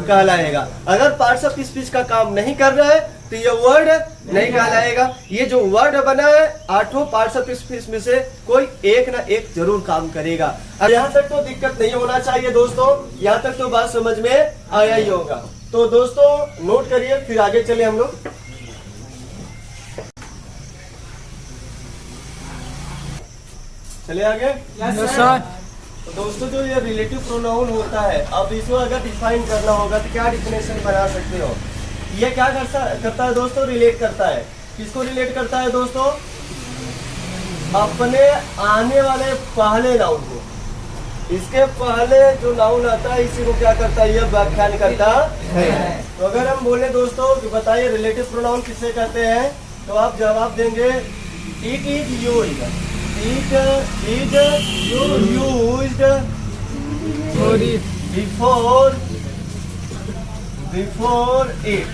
कहलाएगा। अगर पार्ट्स ऑफ स्पीच का काम नहीं कर रहा है तो ये वर्ड नहीं कहलाएगा। ये जो वर्ड बना है, 8 पार्ट्स ऑफ स्पीच में से कोई एक ना एक जरूर काम करेगा। यहाँ तक तो दिक्कत नहीं होना चाहिए दोस्तों, यहाँ तक तो बात समझ में आया ही होगा। तो दोस्तों नोट करिए, फिर आगे चले हम लोग। चले आगे। Yes sir. तो दोस्तों जो ये रिलेटिव प्रोनाउन होता है, अब इसको अगर डिफाइन करना होगा तो क्या डिफिनेशन बना सकते हो। ये क्या करता है दोस्तों, रिलेट करता है। किसको रिलेट करता है दोस्तों, अपने आने वाले पहले नाउन को। इसके पहले जो नाउन आता है इसी को क्या करता है, यह व्याख्यान करता है। तो अगर हम बोले दोस्तों कि बताइए रिलेटिव प्रोनाउन किसे कहते हैं, तो आप जवाब देंगे it is used, it is used before it,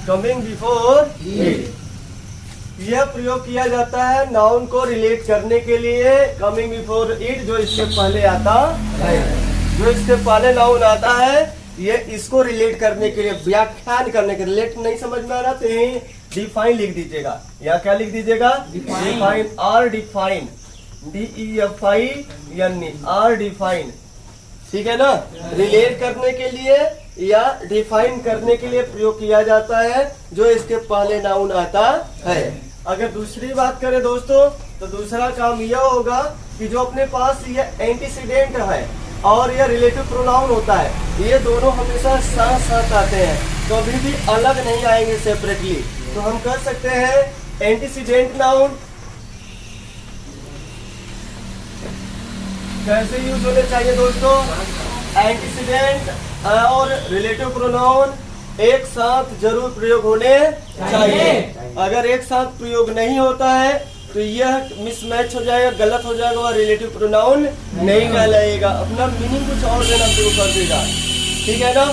coming before it। यह प्रयोग किया जाता है नाउन को रिलेट करने के लिए, कमिंग बिफोर इट, जो इसके पहले आता है। जो इसके पहले नाउन आता है, ये इसको रिलेट करने के लिए, व्याख्यान करने के लिए। रिलेट नहीं समझ में आ रहा तो डिफाइन लिख दीजिएगा, या क्या लिख दीजिएगा, define, or define, DEFIN, or define, ठीक है ना। रिलेट करने के लिए या डिफाइन करने के लिए प्रयोग किया जाता है जो इसके पहले नाउन आता है। अगर दूसरी बात करें दोस्तों, तो दूसरा काम यह होगा कि जो अपने पास ये एंटीसीडेंट है और यह रिलेटिव प्रोनाउन होता है, ये दोनों हमेशा साथ साथ आते हैं, कभी भी अलग नहीं आएंगे सेपरेटली। तो हम कर सकते हैं एंटीसीडेंट नाउन कैसे यूज होने चाहिए दोस्तों, एंटीसीडेंट और रिलेटिव प्रोनाउन एक साथ जरूर प्रयोग होने चाहिए। अगर एक साथ प्रयोग नहीं होता है तो यह मिसमैच हो जाएगा, गलत हो जाएगा और रिलेटिव प्रोनाउन नहीं कहलाएगा, अपना मीनिंग कुछ और देना शुरू कर देगा, ठीक है ना।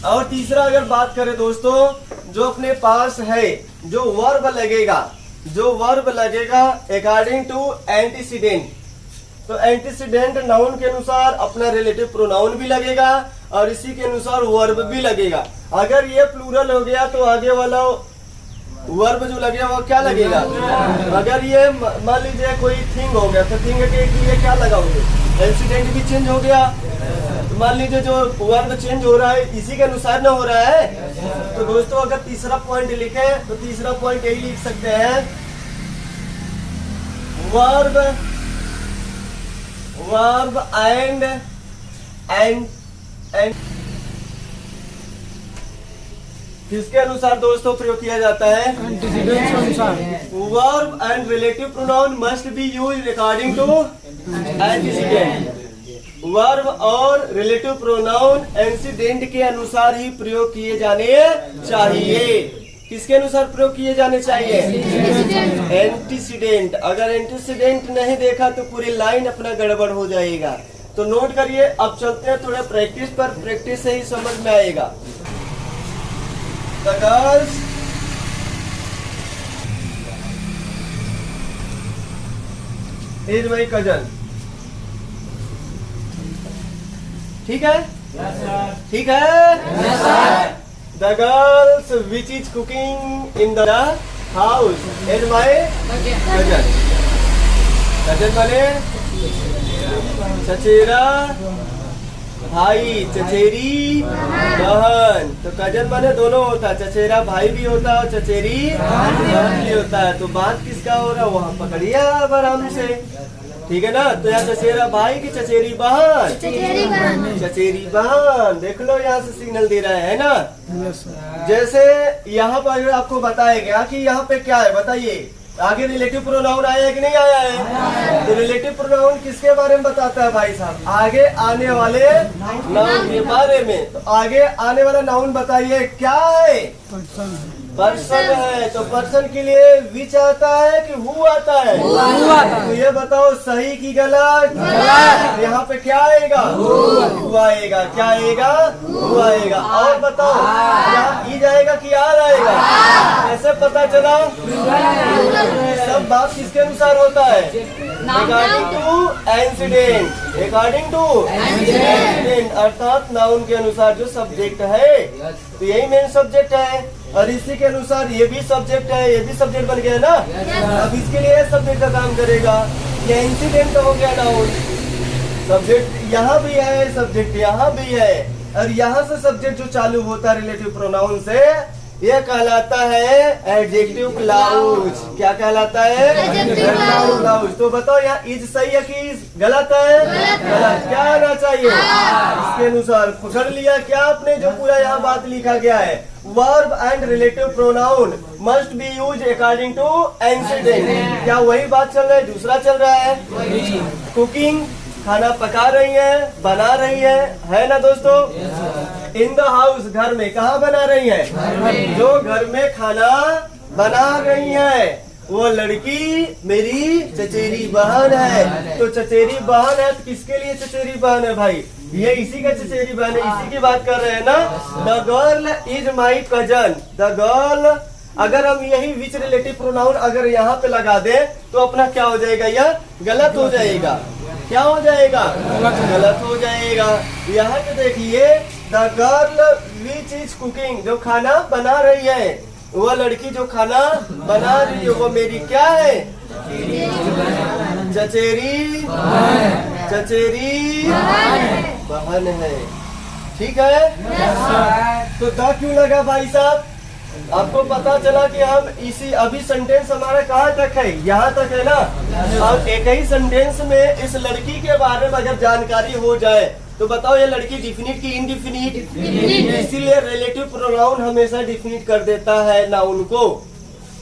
और तीसरा अगर बात करें दोस्तों, जो अपने पास है जो वर्ब लगेगा अकॉर्डिंग टू एंटीसीडेंट, तो एंटीसीडेंट नाउन के अनुसार अपना रिलेटिव प्रोनाउन भी लगेगा और इसी के अनुसार वर्ब भी लगेगा। अगर ये प्लूरल हो गया तो आगे वाला वर्ब जो लगेगा वो क्या लगेगा। अगर ये मान लीजिए कोई थिंग हो गया तो थिंग के लिए क्या लगाओगे, इंसिडेंट भी चेंज हो गया। तो मान लीजिए जो वर्ब चेंज हो रहा है इसी के अनुसार ना हो रहा है। तो दोस्तों अगर तीसरा पॉइंट लिखे तो तीसरा पॉइंट यही लिख सकते हैं, वर्ब एंड किसके अनुसार दोस्तों प्रयोग किया जाता है, एंटीसीडेंट के अनुसार। Verb and relative pronoun must be used according to antecedent. Verb और रिलेटिव प्रोनाउन एंटीसीडेंट के अनुसार ही प्रयोग किए जाने चाहिए। किसके अनुसार प्रयोग किए जाने चाहिए, एंटीसीडेंट। अगर एंटीसीडेंट नहीं देखा तो पूरी लाइन अपना गड़बड़ हो जाएगा। तो नोट करिए। अब चलते हैं थोड़ा प्रैक्टिस पर, प्रैक्टिस से ही समझ में आएगा। The girls is my cousin, ठीक है, ठीक है। The girls which is cooking in the house is my cousin. cousin माने चचेरा भाई, चचेरी बहन। तो कजन माने दोनों होता है, चचेरा भाई भी होता है और चचेरी बहन भी होता है। तो बात किसका हो रहा है वहाँ पकड़िए आप आराम से, ठीक है ना। तो यहाँ चचेरा भाई की चचेरी बहन, चचेरी बहन। देख लो यहाँ से सिग्नल दे रहा है ना। Yes sir. जैसे यहाँ पर आपको बताया गया कि यहाँ पे क्या है बताइए, आगे रिलेटिव प्रोनाउन आया है कि नहीं आया है। तो रिलेटिव प्रोनाउन किसके बारे में बताता है भाई साहब, आगे आने वाले नाउन के बारे में। तो आगे आने वाला नाउन बताइए क्या है, पर्सन। पर्सन है। तो पर्सन के लिए विच आता है कि हु आता है, तो ये बताओ सही की गलत। यहाँ पे क्या आएगा, हु आएगा। क्या आएगा, हु आएगा। और बताओ यहाँ ई जाएगा कि आर आएगा, कैसे पता चला। सब बात किसके अनुसार होता है, according to incident, according to incident अर्थात नाउन के अनुसार जो सब्जेक्ट है। तो यही मेन सब्जेक्ट है और इसी के अनुसार ये भी सब्जेक्ट है, ये भी सब्जेक्ट बन गया ना। अब इसके लिए सब्जेक्ट का काम करेगा। ये इंसिडेंट हो गया नाउन, सब्जेक्ट यहाँ भी है, सब्जेक्ट यहाँ भी है और यहाँ से सब्जेक्ट जो चालू होता है रिलेटिव प्रोनाउन से, ये कहलाता है एडजेक्टिव क्लाउज। क्या कहलाता है, एडजेक्टिव क्लाउज। तो बताओ यहाँ इज सही है कि गलत है, गलत। क्या आना चाहिए, इसके अनुसार पकड़ लिया क्या आपने, जो पूरा यहाँ बात लिखा गया है। Verb and relative pronoun must be use according to incident. क्या वही बात चल रहा है, दूसरा चल रहा है। कुकिंग, खाना पका रही है, बना रही है ना दोस्तों। इन द हाउस, घर में। कहाँ बना रही है, जो घर में खाना बना रही है वो लड़की मेरी चचेरी बहन है। तो चचेरी बहन है तो किसके लिए चचेरी बहन है भाई, ये इसी का चचेरी बहन है, इसी की बात कर रहे हैं ना। The girl is my cousin. The girl, अगर हम यही विच रिलेटिव प्रोनाउन अगर यहाँ पे लगा दें तो अपना क्या हो जाएगा, यह गलत हो जाएगा। क्या हो जाएगा, गलत हो जाएगा। यहाँ पे देखिए, the girl which is cooking, जो खाना बना रही है, वो लड़की जो खाना बना रही है वो मेरी क्या है, चचेरी, चचेरी बहन है। ठीक है। तो द क्यों लगा भाई साहब, आपको पता चला कि हम इसी अभी सेंटेंस हमारा कहाँ तक है, यहाँ तक है ना। और एक ही सेंटेंस में इस लड़की के बारे में अगर जानकारी हो जाए तो बताओ ये लड़की डिफिनिट की इनडिफिनिट, इसीलिए रिलेटिव प्रोनाउन हमेशा डिफिनिट कर देता है नाउन को।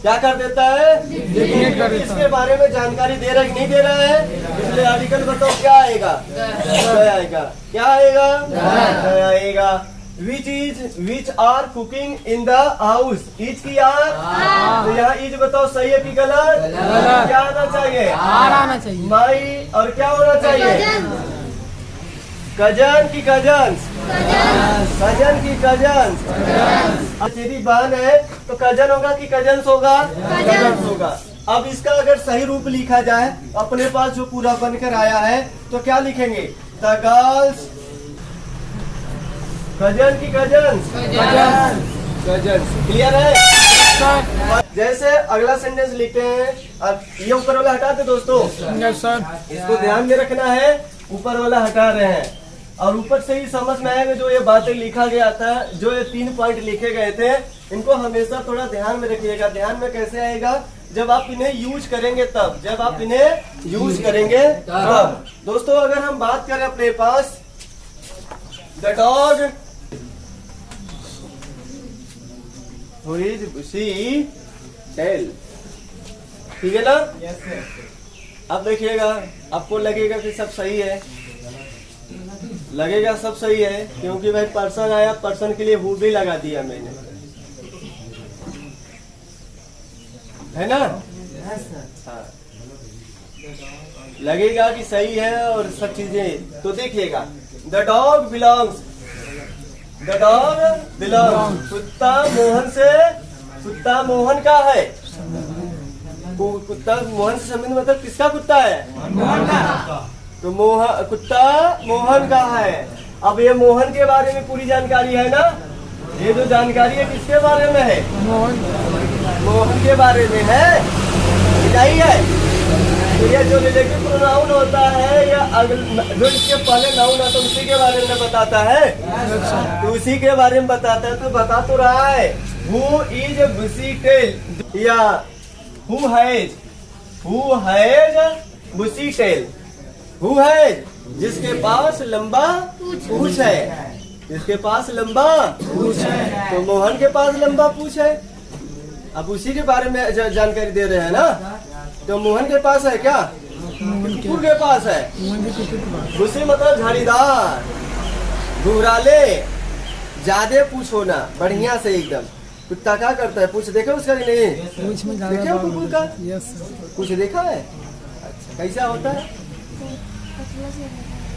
क्या कर देता है, डिफिनिट कर देता है। इसके बारे में जानकारी दे रहा है कि नहीं दे रहा है, इसलिए आर्टिकल बताओ क्या आएगा, आएगा क्या आएगा, आएगा। Which are cooking in the house, is की आर। तो यहाँ इज बताओ सही है कि गलत, क्या आना चाहिए, आर आना चाहिए। माई और क्या होना चाहिए, कजन की कजन्स, कजन की कजन्स। चचेरी बहन है तो कजन होगा कि कजन्स होगा, कजन्स होगा। अब इसका अगर सही रूप लिखा जाए अपने पास जो पूरा बनकर आया है तो क्या लिखेंगे, द गर्ल्स कजन की कजन्स, कजन्स। क्लियर है। जैसे अगला सेंटेंस लिखते हैं, अब ये ऊपर वाला हटा दे दोस्तों, यस सर। इसको ध्यान में रखना है, ऊपर वाला हटा रहे हैं और ऊपर से ही समझ में आएगा जो ये बातें लिखा गया था, जो ये 3 पॉइंट लिखे गए थे, इनको हमेशा थोड़ा ध्यान में रखिएगा। ध्यान में कैसे आएगा, जब आप इन्हें यूज करेंगे तब, जब आप इन्हें यूज करेंगे तब। दोस्तों अगर हम बात करें अपने पास, द डॉग सी टेल, ठीक है ना। अब देखिएगा आपको लगेगा कि सब सही है, लगेगा सब सही है क्योंकि भाई पर्सन आया, पर्सन के लिए हु भी लगा दिया मैंने, है ना। हाँ, लगेगा कि सही है और सब चीजें। तो देखिएगा, the dog belongs, the dog belongs, कुत्ता मोहन से, कुत्ता मोहन का है, कुत्ता मोहन से संबंध मतलब किसका कुत्ता है, मोहन का। तो कुत्ता मोहन का है। अब ये मोहन के बारे में पूरी जानकारी है ना, ये जो जानकारी है किसके बारे में है, मोहन के बारे में है, नहीं है। तो ये जो रिलेटिव प्रोनाउन होता है या जो इसके पहले नाउन आता है उसी के बारे में बताता है, तो उसी के बारे में बताता है। तो बता तो रहा है हु इज बुशी टेल या who has bushy tail. Who has जिसके पास लंबा पूंछ है, जिसके पास लंबा पूंछ है। तो मोहन के पास लंबा पूंछ है। अब उसी के बारे में जानकारी दे रहे हैं ना। तो मोहन के पास है क्या? कुकुर के पास है। बुशी मतलब झाड़ीदार, घुंघराले, ज्यादा पूंछ होना, बढ़िया से एकदम। कुत्ता क्या करता है? पूंछ देखे उसका कि नहीं? देखे हो कुकुर का? कुछ देखा है? अच्छा, कैसा होता है?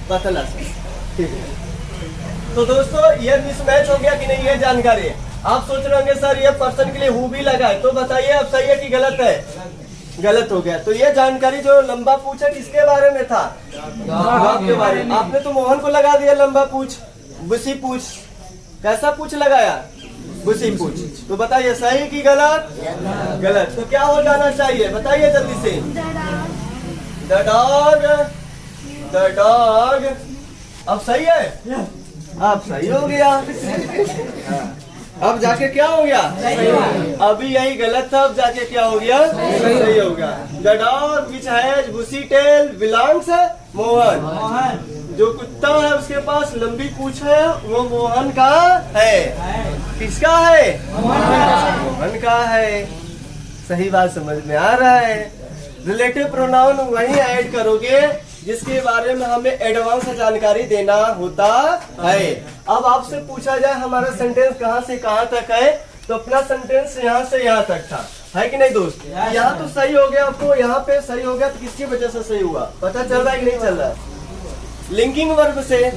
पतला सा। ठीक है। तो दोस्तों ये मिसमैच हो गया कि नहीं, ये जानकारी। आप सोच रहे होंगे सर ये पर्सन के लिए हु भी लगा है, तो बताइए अब सही है कि गलत है? गलत हो गया। तो ये जानकारी जो लंबा पूछ है किसके बारे में था? डॉग के बारे में। आपने तो मोहन को लगा दिया लंबा पूछ, बुशी पूछ। कैसा पूछ लगाया? बुशी पूछ। तो बताइए सही कि गलत? गलत। तो क्या हो जाना चाहिए बताइए जल्दी से? The dog. अब सही है? अब सही हो गया। अब जाके क्या हो गया? अभी यही गलत था, अब जाके क्या हो गया? सही हो गया। The dog which has bushy tail belongs Mohan. जो कुत्ता है उसके पास लंबी पूंछ है वो मोहन का है। किसका है? मोहन का है। सही बात समझ में आ रहा है। रिलेटिव प्रोनाउन वही ऐड करोगे जिसके बारे में हमें एडवांस जानकारी देना होता है। अब आपसे पूछा जाए हमारा सेंटेंस कहाँ से कहाँ तक है, तो अपना सेंटेंस यहाँ से यहाँ तक था, है कि नहीं दोस्त? यहाँ तो सही हो गया, आपको यहाँ पे सही हो गया। तो किसकी वजह से सही हुआ पता चल रहा है कि नहीं चल रहा है? लिंकिंग वर्ब से,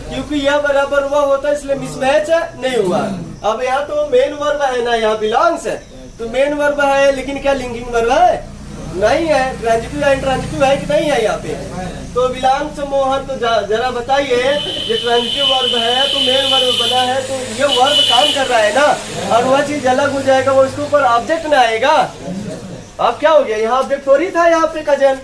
क्योंकि यह बराबर हुआ होता है इसलिए मिसमैच नहीं हुआ। अब यहाँ तो मेन वर्ब है ना, यहाँ बिलोंग्स है तो मेन वर्ब है, लेकिन क्या लिंकिंग वर्ब है? नहीं है। ट्रांजिटिव है, इंट्रांजिटिव है कि नहीं है यहाँ पे? तो बिलोंग्स मोहन। तो जरा बताइए ये ट्रांजिटिव वर्ब है तो मेन वर्ब बना है, तो ये वर्ब काम कर रहा है ना, और वह चीज अलग हो जाएगा, वो इसके ऊपर ऑब्जेक्ट ना आएगा। अब क्या हो गया? यहाँ ऑब्जेक्ट थोड़ी था यहाँ पे कजन,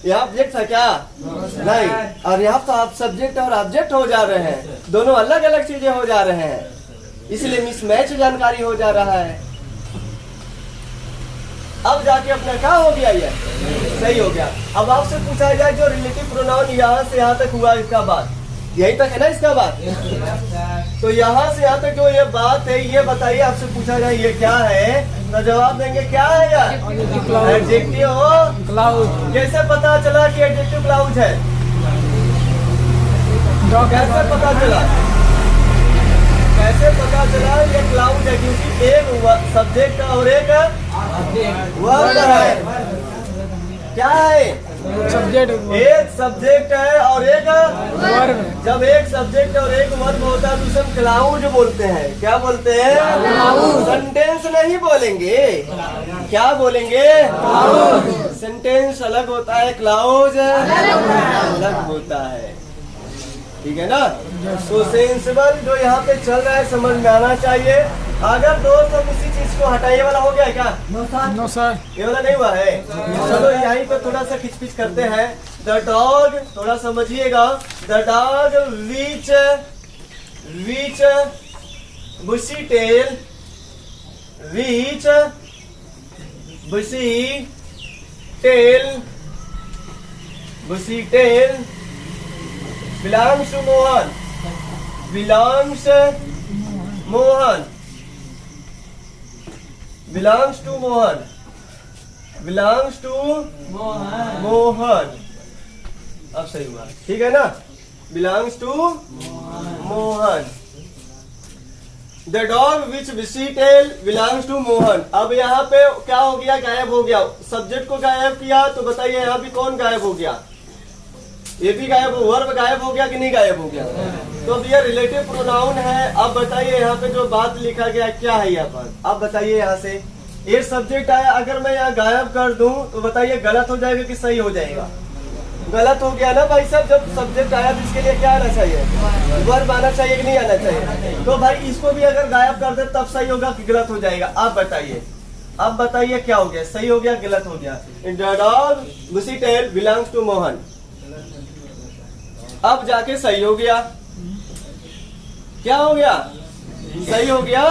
यहाँ ऑब्जेक्ट था क्या? नहीं। और यहाँ तो आप सब्जेक्ट और ऑब्जेक्ट हो जा रहे हैं, दोनों अलग अलग चीजें हो जा रहे हैं, इसलिए मिसमैच जानकारी हो जा रहा है। अब जाके अपना क्या हो गया? ये सही हो गया। अब आपसे पूछा जाए जो रिलेटिव प्रोनाउन यहाँ से यहाँ तक हुआ, इसका बात यही तक है ना, इसका बात। तो यहाँ से यहाँ तक जो ये बात है ये बताइए, आपसे पूछा जाए ये क्या है, तो जवाब देंगे क्या है यार? Adjective clause. कैसे पता चला कि एडजेक्टिव क्लाउज है? कैसे पता चला? कैसे पता चला ये क्लाउड है? क्योंकि एक सब्जेक्ट और एक वर्ब है। क्या है? सब्जेक्ट। एक सब्जेक्ट है और एक वर्ब। जब एक सब्जेक्ट और एक वर्ब होता है तो उसे हम क्लाउड बोलते हैं। क्या बोलते हैं? सेंटेंस नहीं बोलेंगे, क्या बोलेंगे? सेंटेंस अलग होता है, क्लाउज अलग होता है। ठीक है ना? तो सेंसिबल जो यहाँ पे चल रहा है समझ में आना चाहिए। अगर दोस्त हम इसी चीज को हटाइए वाला हो गया क्या? नो सर, ये वाला नहीं हुआ है। चलो यहीं पे थोड़ा सा खिचपिच करते हैं। द डॉग, थोड़ा समझिएगा। The dog which bushy tail, which bushy tail belongs to Mohan. Belongs to Mohan. अब सही हुआ, ठीक है ना? Belongs to Mohan. The dog which bushy tail belongs to Mohan. अब यहाँ पे क्या हो गया? गायब हो गया। सब्जेक्ट को गायब किया, तो बताइए यहाँ भी कौन गायब हो गया? ये भी गायब हो, वर्ब गायब हो गया कि नहीं गायब हो गया? तो अब ये रिलेटिव प्रोनाउन है। अब बताइए यहाँ पे जो बात लिखा गया क्या है यहाँ पर? आप बताइए यहाँ से एक सब्जेक्ट आया, अगर मैं यहाँ गायब कर दूं तो बताइए गलत हो जाएगा कि सही हो जाएगा? गलत हो गया ना भाई साहब। जब सब्जेक्ट आया तो इसके लिए क्या आना चाहिए? वर्ब आना चाहिए कि नहीं आना चाहिए? तो भाई इसको भी अगर गायब कर दे तब सही होगा कि गलत हो जाएगा? आप बताइए। अब बताइए क्या हो गया, सही हो गया गलत हो गया। The dog whose tail belongs to Mohan. अब जाके सही हो गया, क्या हो गया, सही हो गया।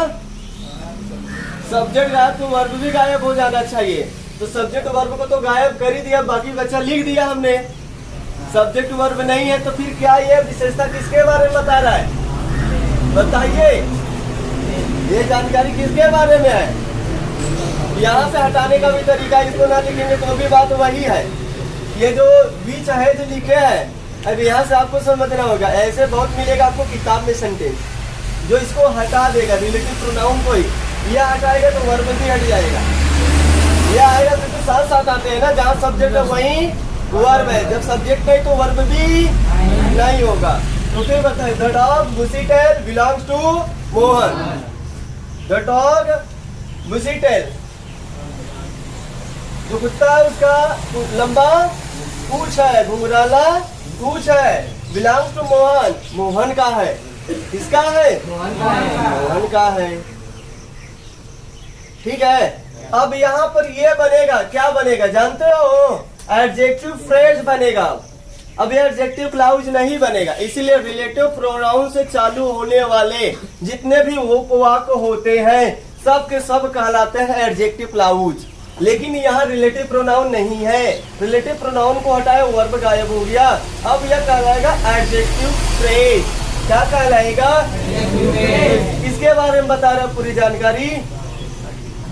सब्जेक्ट गायब तो वर्ब भी गायब हो जाना चाहिए, तो सब्जेक्ट वर्ब को तो गायब कर ही दिया, बाकी बच्चा लिख दिया हमने। सब्जेक्ट वर्ब नहीं है तो फिर क्या ये विशेषता किसके बारे में बता रहा है, बताइए। ये जानकारी किसके बारे में है। यहाँ से हटाने का भी तरीका, इसको ना लिखेंगे तो भी बात वही है। ये जो बीच है जो लिखे हैं, अब यहाँ से आपको समझना होगा। ऐसे बहुत मिलेगा आपको किताब में सेंटेंस जो इसको हटा देगा, रिलेटिव प्रोनाउन को ही। ये हटाएगा तो वर्ब भी हट जाएगा, ये आएगा तो साथ साथ आते हैं ना, जहाँ सब्जेक्ट है वहीं वर्ब है, जब सब्जेक्ट नहीं तो वर्ब भी नहीं होगा। तो फिर बताए the dog whose tail belongs to Mohan. The dog whose tail, जो कुत्ता है उसका लंबा पूंछ है, घुंघराला पूंछ है। बिलोंग्स टू मोहन, मोहन का है, किसका है, मोहन का है। ठीक है। अब यहाँ पर ये बनेगा, क्या बनेगा जानते हो, एडजेक्टिव फ्रेज बनेगा। अब ये एडजेक्टिव क्लाउज नहीं बनेगा, इसीलिए रिलेटिव प्रोनाउन से चालू होने वाले जितने भी वाक्य होते हैं सब के सब कहलाते हैं एडजेक्टिव क्लाउज। लेकिन यहाँ रिलेटिव प्रोनाउन नहीं है, रिलेटिव प्रोनाउन को हटाए वर्ब गायब हो गया। अब यह कहलाएगा एडजेक्टिव फ्रेज। क्या कहलाएगा, किसके बारे में बता रहे पूरी जानकारी,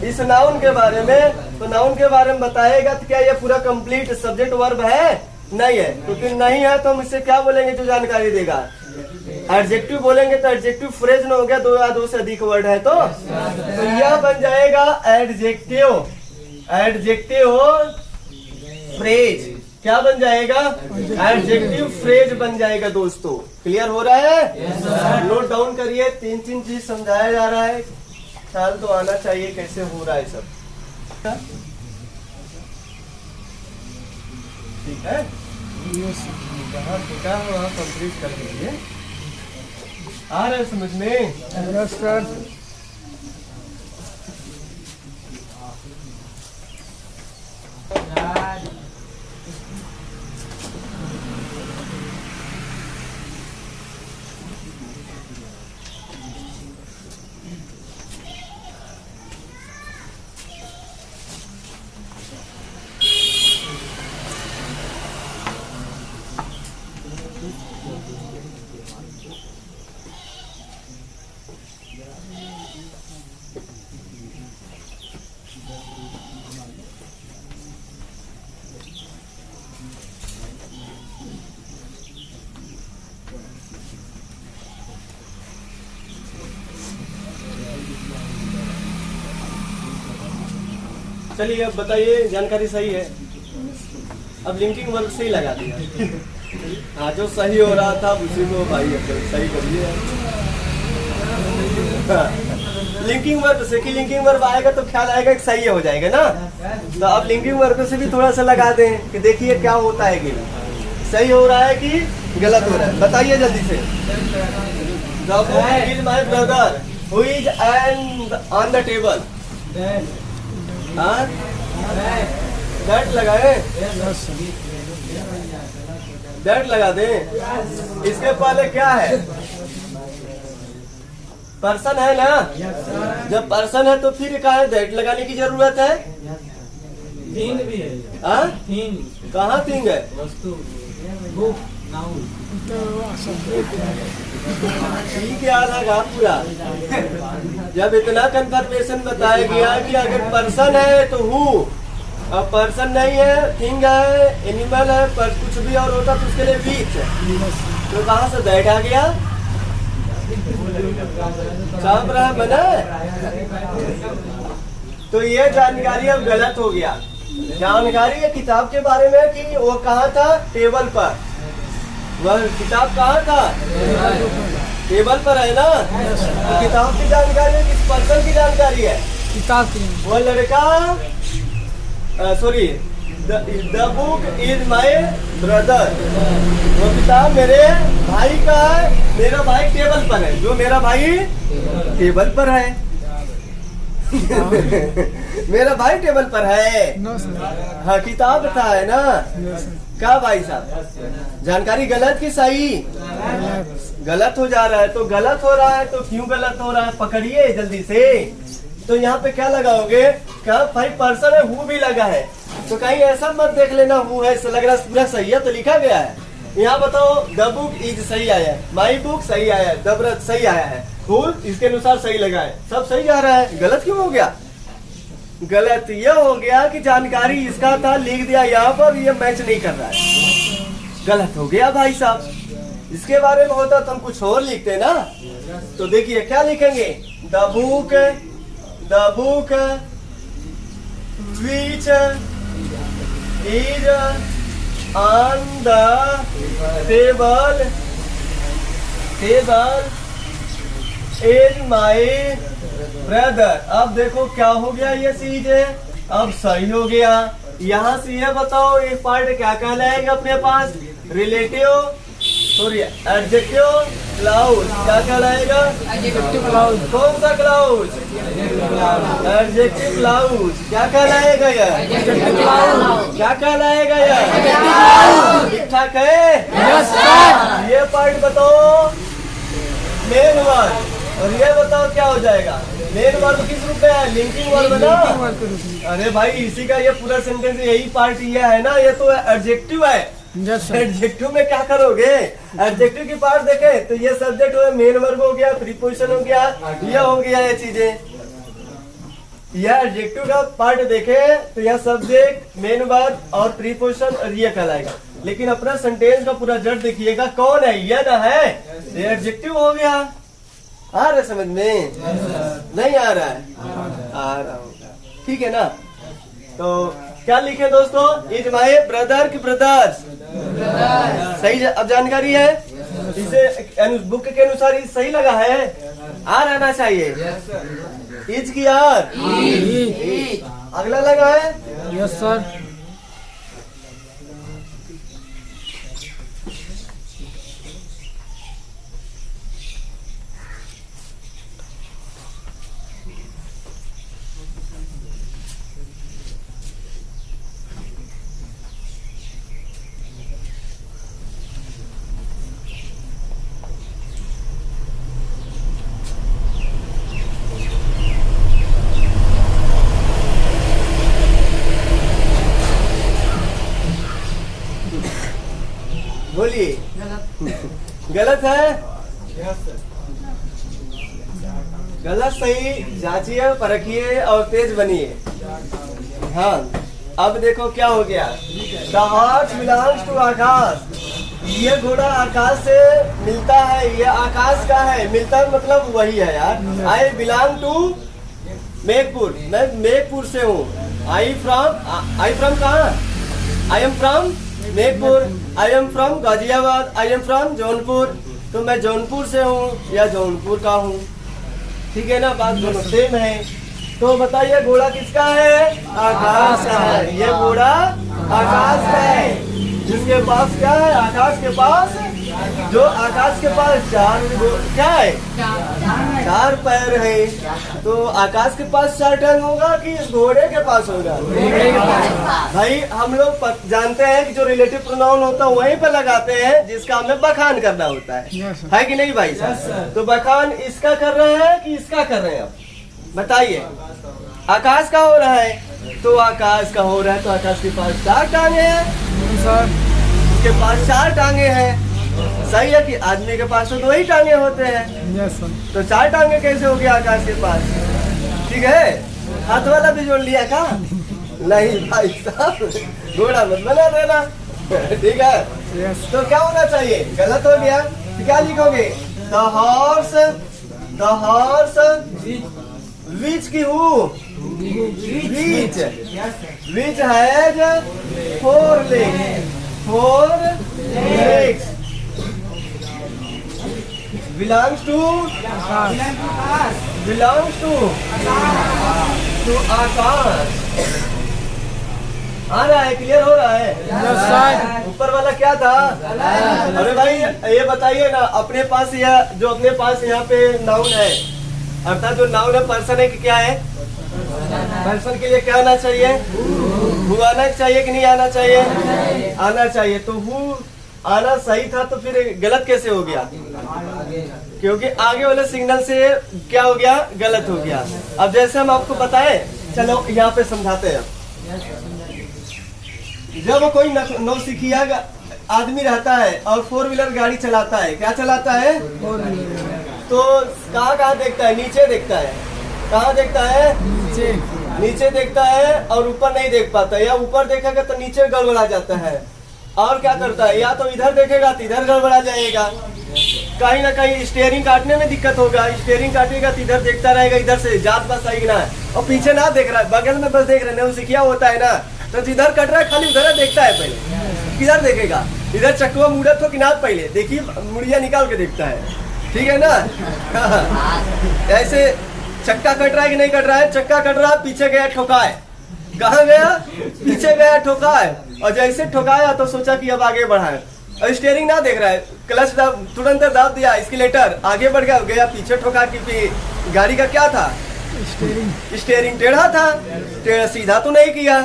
इस नाउन के बारे में। तो नाउन के बारे में बताएगा तो क्या ये पूरा कंप्लीट सब्जेक्ट वर्ब है, नहीं है। तो फिर नहीं है तो हम इससे क्या बोलेंगे जो जानकारी देगा, एडजेक्टिव बोलेंगे। तो एडजेक्टिव फ्रेज ना हो गया, दो या दो से अधिक वर्ड है तो यह बन जाएगा एडजेक्टिव, एडजेक्टिव फ्रेज। क्या बन जाएगा, एडजेक्टिव फ्रेज बन जाएगा। दोस्तों क्लियर हो रहा है, नोट डाउन करिए। तीन तीन चीज समझाया जा रहा है, ख्याल तो आना चाहिए कैसे हो रहा है सब। ठीक है, जहाँ सीखा है वहाँ कंप्लीट कर दीजिए। आ रहा है समझ में, यस सर। चलिए अब बताइए, जानकारी सही है। अब लिंकिंग वर्ब से ही लगा दिया। हाँ, जो सही हो रहा था उसी को भाई सही करिए। लिंकिंग वर्ब से, कि लिंकिंग वर्ब आएगा तो ख्याल आएगा कि सही हो जाएगा ना। तो अब लिंकिंग वर्ब से भी थोड़ा सा लगा दें कि देखिए क्या होता है, कि सही हो रहा है कि गलत हो रहा है, बताइए जल्दी से। The book is my brother who is on the table. हाँ, दैट लगाए, दैट लगा दें। इसके पहले क्या है, पर्सन है ना। जब पर्सन है तो फिर कहा है दैट लगाने की जरूरत है। थिंग भी है, हाँ, थिंग कहाँ थिंग है, वस्तु, बुक, नाउन। ठीक है, लगा पूरा। जब इतना कंफर्मेशन बताया गया कि अगर पर्सन है तो हु, अब पर्सन नहीं है, थिंग है, एनिमल है, पर कुछ भी और होता तो उसके लिए बीच है। तो कहाँ से दैट आ गया, चाप रहा बना। तो ये जानकारी अब गलत हो गया। जानकारी है किताब के बारे में कि वो कहाँ था, टेबल पर। वह किताब कहाँ था, टेबल पर है ना। तो किताब की जानकारी है, किस पर्सन की जानकारी है, किताब की। वो लड़का, sorry, the book is my brother. वो किताब मेरे भाई का है, मेरा भाई टेबल पर है, जो मेरा भाई टेबल पर है। मेरा भाई टेबल पर है। No sir. हाँ किताब था है ना। Yes sir. क्या भाई साहब जानकारी गलत की सही? गलत हो जा रहा है। तो गलत हो रहा है तो क्यों गलत हो रहा है पकड़िए जल्दी से। तो यहाँ पे क्या लगाओगे? क्या भाई पर्सन है, हु भी लगा है तो कहीं ऐसा मत देख लेना हु है लग रहा पूरा सही है तो लिखा गया है। यहाँ बताओ द बुक इज सही आया है, माई बुक सही आया है, द ब्रथ सही आया है, हु इसके अनुसार सही लगा है, सब सही आ रहा है। गलत क्यों हो गया? गलत ये हो गया कि जानकारी इसका था लिख दिया यहाँ पर, ये मैच नहीं कर रहा है, गलत हो गया भाई साहब। इसके बारे में होता तो हम कुछ और लिखते ना। तो देखिए क्या लिखेंगे? The book which is on the table is my brother. अब देखो क्या हो गया, ये चीज है अब सही हो गया। यहाँ से ये बताओ एक पार्ट क्या कहलाएगा अपने पास? Relative sorry adjective clause. क्या कहलाएगा? Adjective clause. कौन सा क्लाउज? Adjective clause. क्या कहलाएगा यह? Adjective clause. क्या कहलाएगा यह? ठीक ठाक है? Yes sir. ये पार्ट बताओ मेन वर्ब, और ये बताओ क्या हो जाएगा? मेन वर्ब किस रूप में है? लिंकिंग वर्ब ना। अरे भाई इसी का ये पूरा सेंटेंस यही पार्ट ये है ना, ये तो एडजेक्टिव है। Yes sir. एडजेक्टिव में क्या करोगे? एडजेक्टिव की पार्ट देखे तो ये सब्जेक्ट हो, मेन वर्ब हो गया, प्रीपोजिशन हो गया, ये हो गया ये चीजें। यह एडजेक्टिव का पार्ट देखे तो यह सब्जेक्ट, मेन वर्ब और प्रीपोजिशन और ये कहलाएगा। लेकिन अपना सेंटेंस का पूरा जड़ देखिएगा कौन है? ये ना है, ये एडजेक्टिव हो गया। आ रहा है समझ में? नहीं आ रहा है? आ रहा होगा, ठीक है ना। तो क्या लिखे दोस्तों? इज माई ब्रदर की ब्रदर्स। सही अब जानकारी है, इसे बुक के अनुसार ये सही लगा है। आर आना चाहिए। इज की आर अगला लगा है। Yes sir. बोलिए गलत है? गलत सही जांचिए, परखिए और तेज बनिए। हाँ अब देखो क्या हो गया। द हॉर्स बिलोंग्स टू आकाश। ये घोड़ा आकाश से मिलता है, ये आकाश का है। मिलता मतलब वही है यार। आई बिलोंग टू मेघपुर, मैं मेघपुर से हूँ। आई फ्रॉम कहाँ? I am from Meghpur. I am from Ghaziabad. I am from Jaunpur. तो मैं जौनपुर से हूँ या जौनपुर का हूँ, ठीक है ना। बात दोनों सेम है। तो बताइए घोड़ा किसका है? आकाश का है। ये घोड़ा आकाश का है। जिसके पास क्या है? आकाश के पास, जो आकाश के पास क्या है? चार पैर है। तो आकाश के पास चार टांग होगा कि इस घोड़े के पास होगा? भाई हम लोग जानते हैं कि जो रिलेटिव प्रोनाउन होता है वहीं पर लगाते हैं जिसका हमें बखान करना होता है कि नहीं भाई साहब? तो बखान इसका कर रहे हैं कि इसका कर रहे हैं? अब बताइए। आकाश का हो रहा है तो आकाश का हो रहा है, तो आकाश के पास चार टांगे हैं सर। उसके पास चार टांगे हैं। सही है कि आदमी के पास तो दो ही टांगे होते हैं। Yes sir. तो चार टांगे कैसे हो गया आकाश के पास? ठीक है। हाथ वाला भी जोड़ लिया का? नहीं भाई साहब, घोड़ा मत बना देना, ठीक है। यस। तो क्या होना चाहिए? गलत हो गया तो क्या लिखोगे? द हॉर्स विच की हूँ which has four legs belongs to आकाश। आ रहा है? क्लियर हो रहा है? Yes sir. ऊपर वाला क्या था? अरे भाई ये बताइए ना, अपने पास यह जो अपने पास यहाँ पे नाउन है, अर्थात जो नाउन है पर्सन है कि क्या है? पर्सन के लिए क्या आना चाहिए? हु आना चाहिए कि नहीं आना चाहिए? आना चाहिए। तो हु आना सही था तो फिर गलत कैसे हो गया? क्योंकि आगे वाले सिग्नल से क्या हो गया? गलत हो गया। अब जैसे हम आपको बताएं, चलो यहाँ पे समझाते हैं। जब कोई नौसिखिया आदमी रहता है और 4 व्हीलर गाड़ी चलाता है, क्या चलाता है? तो कहाँ देखता है? नीचे देखता है। कहाँ देखता है? नीचे देखता है और ऊपर नहीं देख पाता, या ऊपर देखेगा तो नीचे गड़बड़ा जाता है। और क्या करता है? या तो इधर देखेगा तो इधर गड़बड़ा जाएगा, कहीं ना कहीं स्टीयरिंग काटने में दिक्कत होगा। स्टीयरिंग काटेगा तो इधर देखता रहेगा, इधर से जात बस सही ना है, और पीछे ना देख रहा है, बगल में बस देख रहे हैं। नौसिखिया होता है ना, तो जिधर कट रहा है खाली उधर देखता है। पहले किधर देखेगा? इधर चक्कुआ मुड़त हो कि ना, पहले देखिए मुड़िया निकाल के देखता है, ठीक है ना। ऐसे चक्का कट रहा है कि नहीं कट रहा है? चक्का कट रहा है, पीछे गया ठोकाए। कहाँ गया? पीछे गया ठोकाए, और जैसे ठोकाया तो सोचा कि अब आगे बढ़ाए, और स्टीयरिंग ना देख रहा है, क्लच तुरंत दाब दिया, स्केलेटर आगे बढ़ गया, पीछे ठोका। क्योंकि गाड़ी का क्या था? स्टीयरिंग टेढ़ा था, सीधा तो नहीं किया।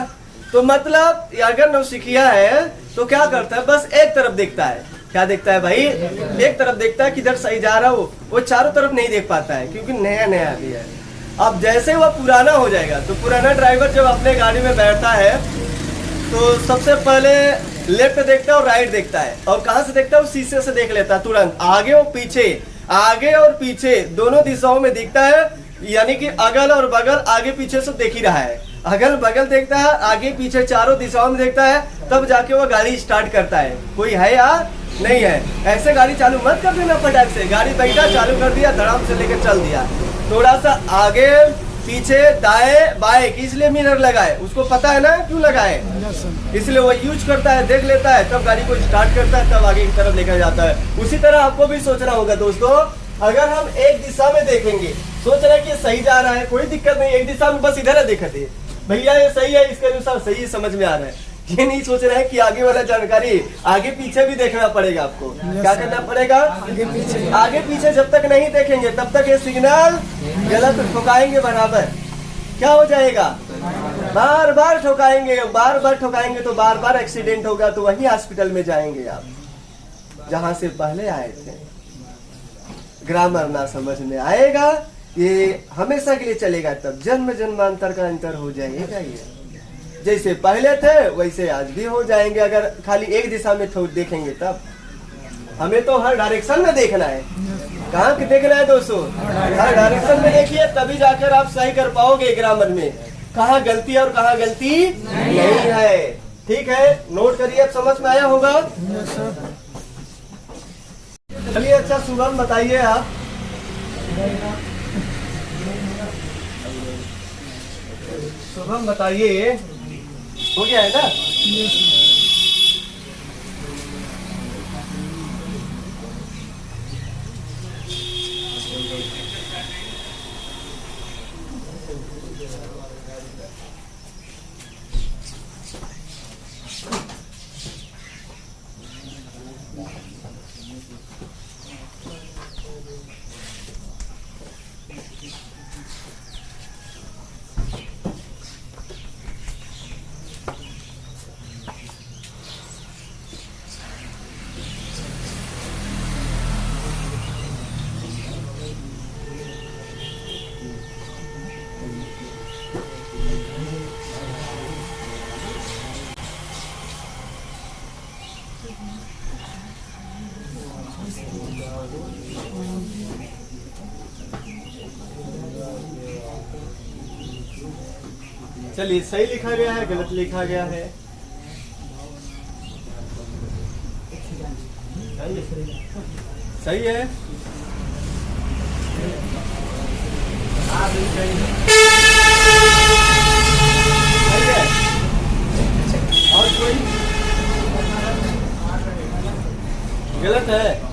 तो मतलब अगर नौसिखिया है तो क्या करता है? बस एक तरफ देखता है। क्या देखता है भाई? एक तरफ देखता है, किधर सही जा रहा हो, वो चारों तरफ नहीं देख पाता है, क्योंकि नया नया भी है। अब जैसे वह पुराना हो जाएगा, तो पुराना ड्राइवर जब अपने गाड़ी में बैठता है तो सबसे पहले लेफ्ट देखता है और राइट देखता है। और कहाँ से देखता है? वो शीशे से देख लेता है तुरंत, आगे और पीछे, आगे और पीछे दोनों दिशाओं में दिखता है। यानी कि अगल और बगल, आगे पीछे से देख ही रहा है, अगल बगल देखता है, आगे पीछे चारों दिशाओं में देखता है, तब जाके वो गाड़ी स्टार्ट करता है। कोई है या नहीं है? ऐसे गाड़ी चालू मत कर देना फटाक से। गाड़ी बैठा, चालू कर दिया, धड़ाम से लेकर चल दिया। थोड़ा सा आगे पीछे दाएं बाएं, इसलिए मिरर लगाए, उसको पता है ना क्यों लगाए, इसलिए वो यूज करता है, देख लेता है, तब गाड़ी को स्टार्ट करता है, तब आगे की तरफ लेकर जाता है। उसी तरह आपको भी सोचना होगा दोस्तों। अगर हम एक दिशा में देखेंगे, सोच रहे हैं कि सही जा रहा है, कोई दिक्कत नहीं, एक दिशा में बस इधर है देखते, भैया ये सही है, इसके अनुसार सही समझ में आ रहा है। ये नहीं सोच रहे हैं कि आगे वाला जानकारी आगे पीछे भी देखना पड़ेगा आपको। क्या करना पड़ेगा? आगे पीछे जब तक नहीं देखेंगे तब तक ये सिग्नल गलत ठोकाएंगे बराबर। क्या हो जाएगा? बार बार ठोकाएंगे, बार बार ठोकाएंगे तो बार बार एक्सीडेंट होगा, तो वही हॉस्पिटल में जाएंगे आप जहां से पहले आए थे। ग्रामर ना समझ में आएगा, ये हमेशा के लिए चलेगा, तब जन्म जन्मांतर का अंतर हो जाएगा। ये जैसे पहले थे वैसे आज भी हो जाएंगे, अगर खाली एक दिशा में देखेंगे तब। हमें तो हर डायरेक्शन में देखना है। कहाँ के देखना है दोस्तों? हर डायरेक्शन में देखिए, तभी जाकर आप सही कर पाओगे ग्रामर में, कहाँ गलती और कहाँ गलती नहीं है। ठीक है, नोट करिए, अब समझ में आया होगा। चलिए, अच्छा शुभम बताइए आप। शुभम बताइए, हो गया है ना? चलिए, सही लिखा गया है, गलत लिखा गया है? सही है। सही है। और कोई गलत है?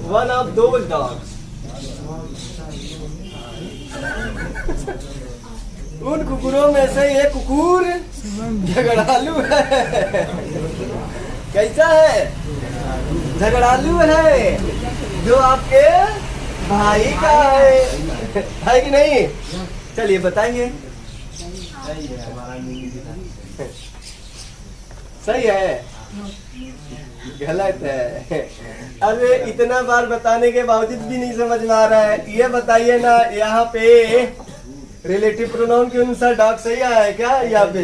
One of those dogs. उन कुकुरों में से एक कुकुर झगड़ालू है। कैसा है? झगड़ालू है जो आपके भाई का है कि नहीं? चलिए बताइए। सही है गलत है? अरे इतना बार बताने के बावजूद भी नहीं समझ में आ रहा है। ये बताइए ना, यहाँ पे रिलेटिव प्रोनाउन के अनुसार डॉग सही आया है क्या? यहाँ पे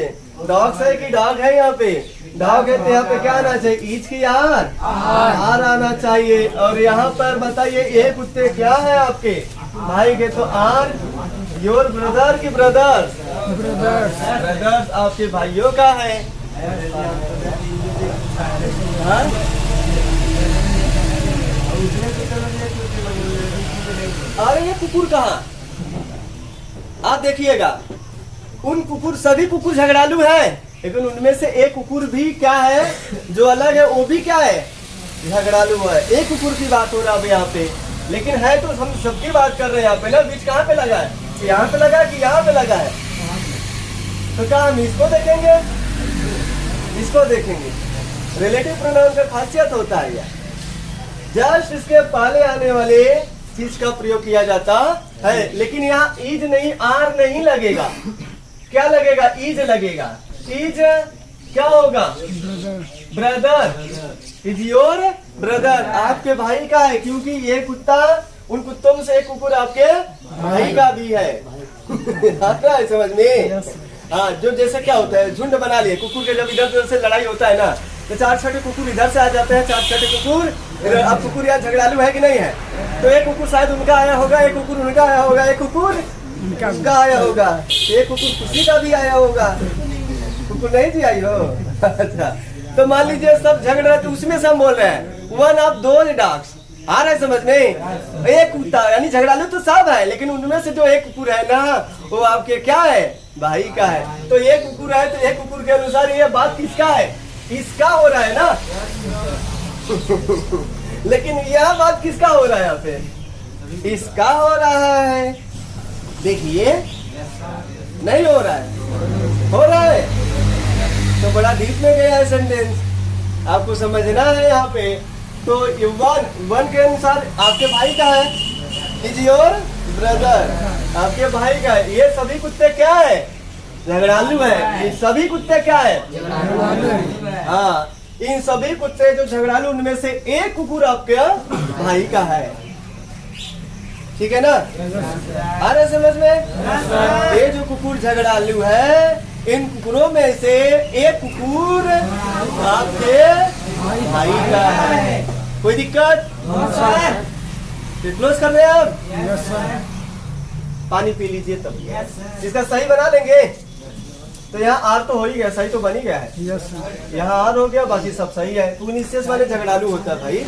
डॉग है कि डॉग है? यहाँ पे डॉग है तो यहाँ पे क्या आना चाहिए? ईच की आर आना चाहिए। और यहाँ पर बताइए ये कुत्ते क्या है आपके भाई के? तो आर योर ब्रदर की ब्रदर्स ब्रदर्स आपके भाइयों का है। हाँ? अरे ये कुकुर कहाँ? आप देखिएगा, उन कुकुर सभी कुकुर झगड़ालू है, लेकिन उनमें से एक कुकुर भी क्या है जो अलग है, वो भी क्या है? झगड़ालू है। एक कुकुर की बात हो रहा है यहाँ पे, लेकिन है तो हम सबकी बात कर रहे हैं यहाँ पे ना। बीच कहाँ पे लगा है? यहाँ पे लगा है कि यहाँ पे लगा है? तो क्या हम इसको देखेंगे, इसको देखेंगे? रिलेटिव प्रोनाउन का खासियत होता है यह, जस्ट इसके पहले आने वाले चीज का प्रयोग किया जाता है। लेकिन यहाँ ईज नहीं, आर नहीं लगेगा। क्या लगेगा? ईज लगेगा। ईज क्या होगा? ब्रदर इज योर ब्रदर, आपके भाई का है, क्योंकि ये कुत्ता उन कुत्तों में से एक कुकुर आपके भाई का भी है। आता है समझ में? हाँ, जो जैसे क्या होता है, झुंड बना लिए कुकुर के, जब इधर उधर से लड़ाई होता है ना, तो 4 कुकुर इधर से आ जाते हैं, 4 कुकुर इधर। अब कुकुर यहाँ झगड़ालू है कि नहीं है? तो एक कुकुर शायद उनका आया होगा, एक कुकुर उनका आया होगा, एक कुकुर उनका आया होगा, एक कुकुर किसी का भी आया होगा। कुकुर नहीं जी आई हो? अच्छा, तो मान लीजिए सब झगड़ रहे, तो उसमें से हम बोल रहे हैं वन ऑफ दोज डॉग्स। आ रहा है समझ में? एक कुत्ता यानी झगड़ालू तो सब है, लेकिन उनमें से जो एक कुकुर है ना, वो आपके क्या है? भाई का है। तो एक कुकुर है, तो एक कुकुर के अनुसार ये बात किसका है? इसका हो रहा है ना। लेकिन यह बात किसका हो रहा है यहाँ पे? इसका हो रहा है। देखिए नहीं हो रहा है, हो रहा है। तो बड़ा डीप में गया है सेंटेंस, आपको समझना है यहाँ पे। तो वन के अनुसार आपके भाई का है, इज योर ब्रदर, आपके भाई का है। ये सभी कुत्ते क्या है? झगड़ालू है। ये सभी कुत्ते क्या है? हाँ, इन सभी कुत्ते जो झगड़ालू, उनमें से एक कुकुर आपके भाई का है। ठीक है ना? आ रहे समझ में? ये जो कुकुर झगड़ालू है, इन कुकुरों में से एक कुकुर आपके भाई का है। कोई दिक्कत? क्लोज कर रहे हैं आप? पानी पी लीजिए तब इसका सही बना लेंगे। तो यहाँ आर तो हो ही गया, सही तो बन ही गया है। यहाँ आर हो गया, बाकी सब सही है। पुगनिशियस माने झगड़ालू होता है भाई,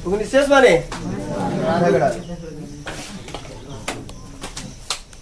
पुगनिशियस माने झगड़ालू।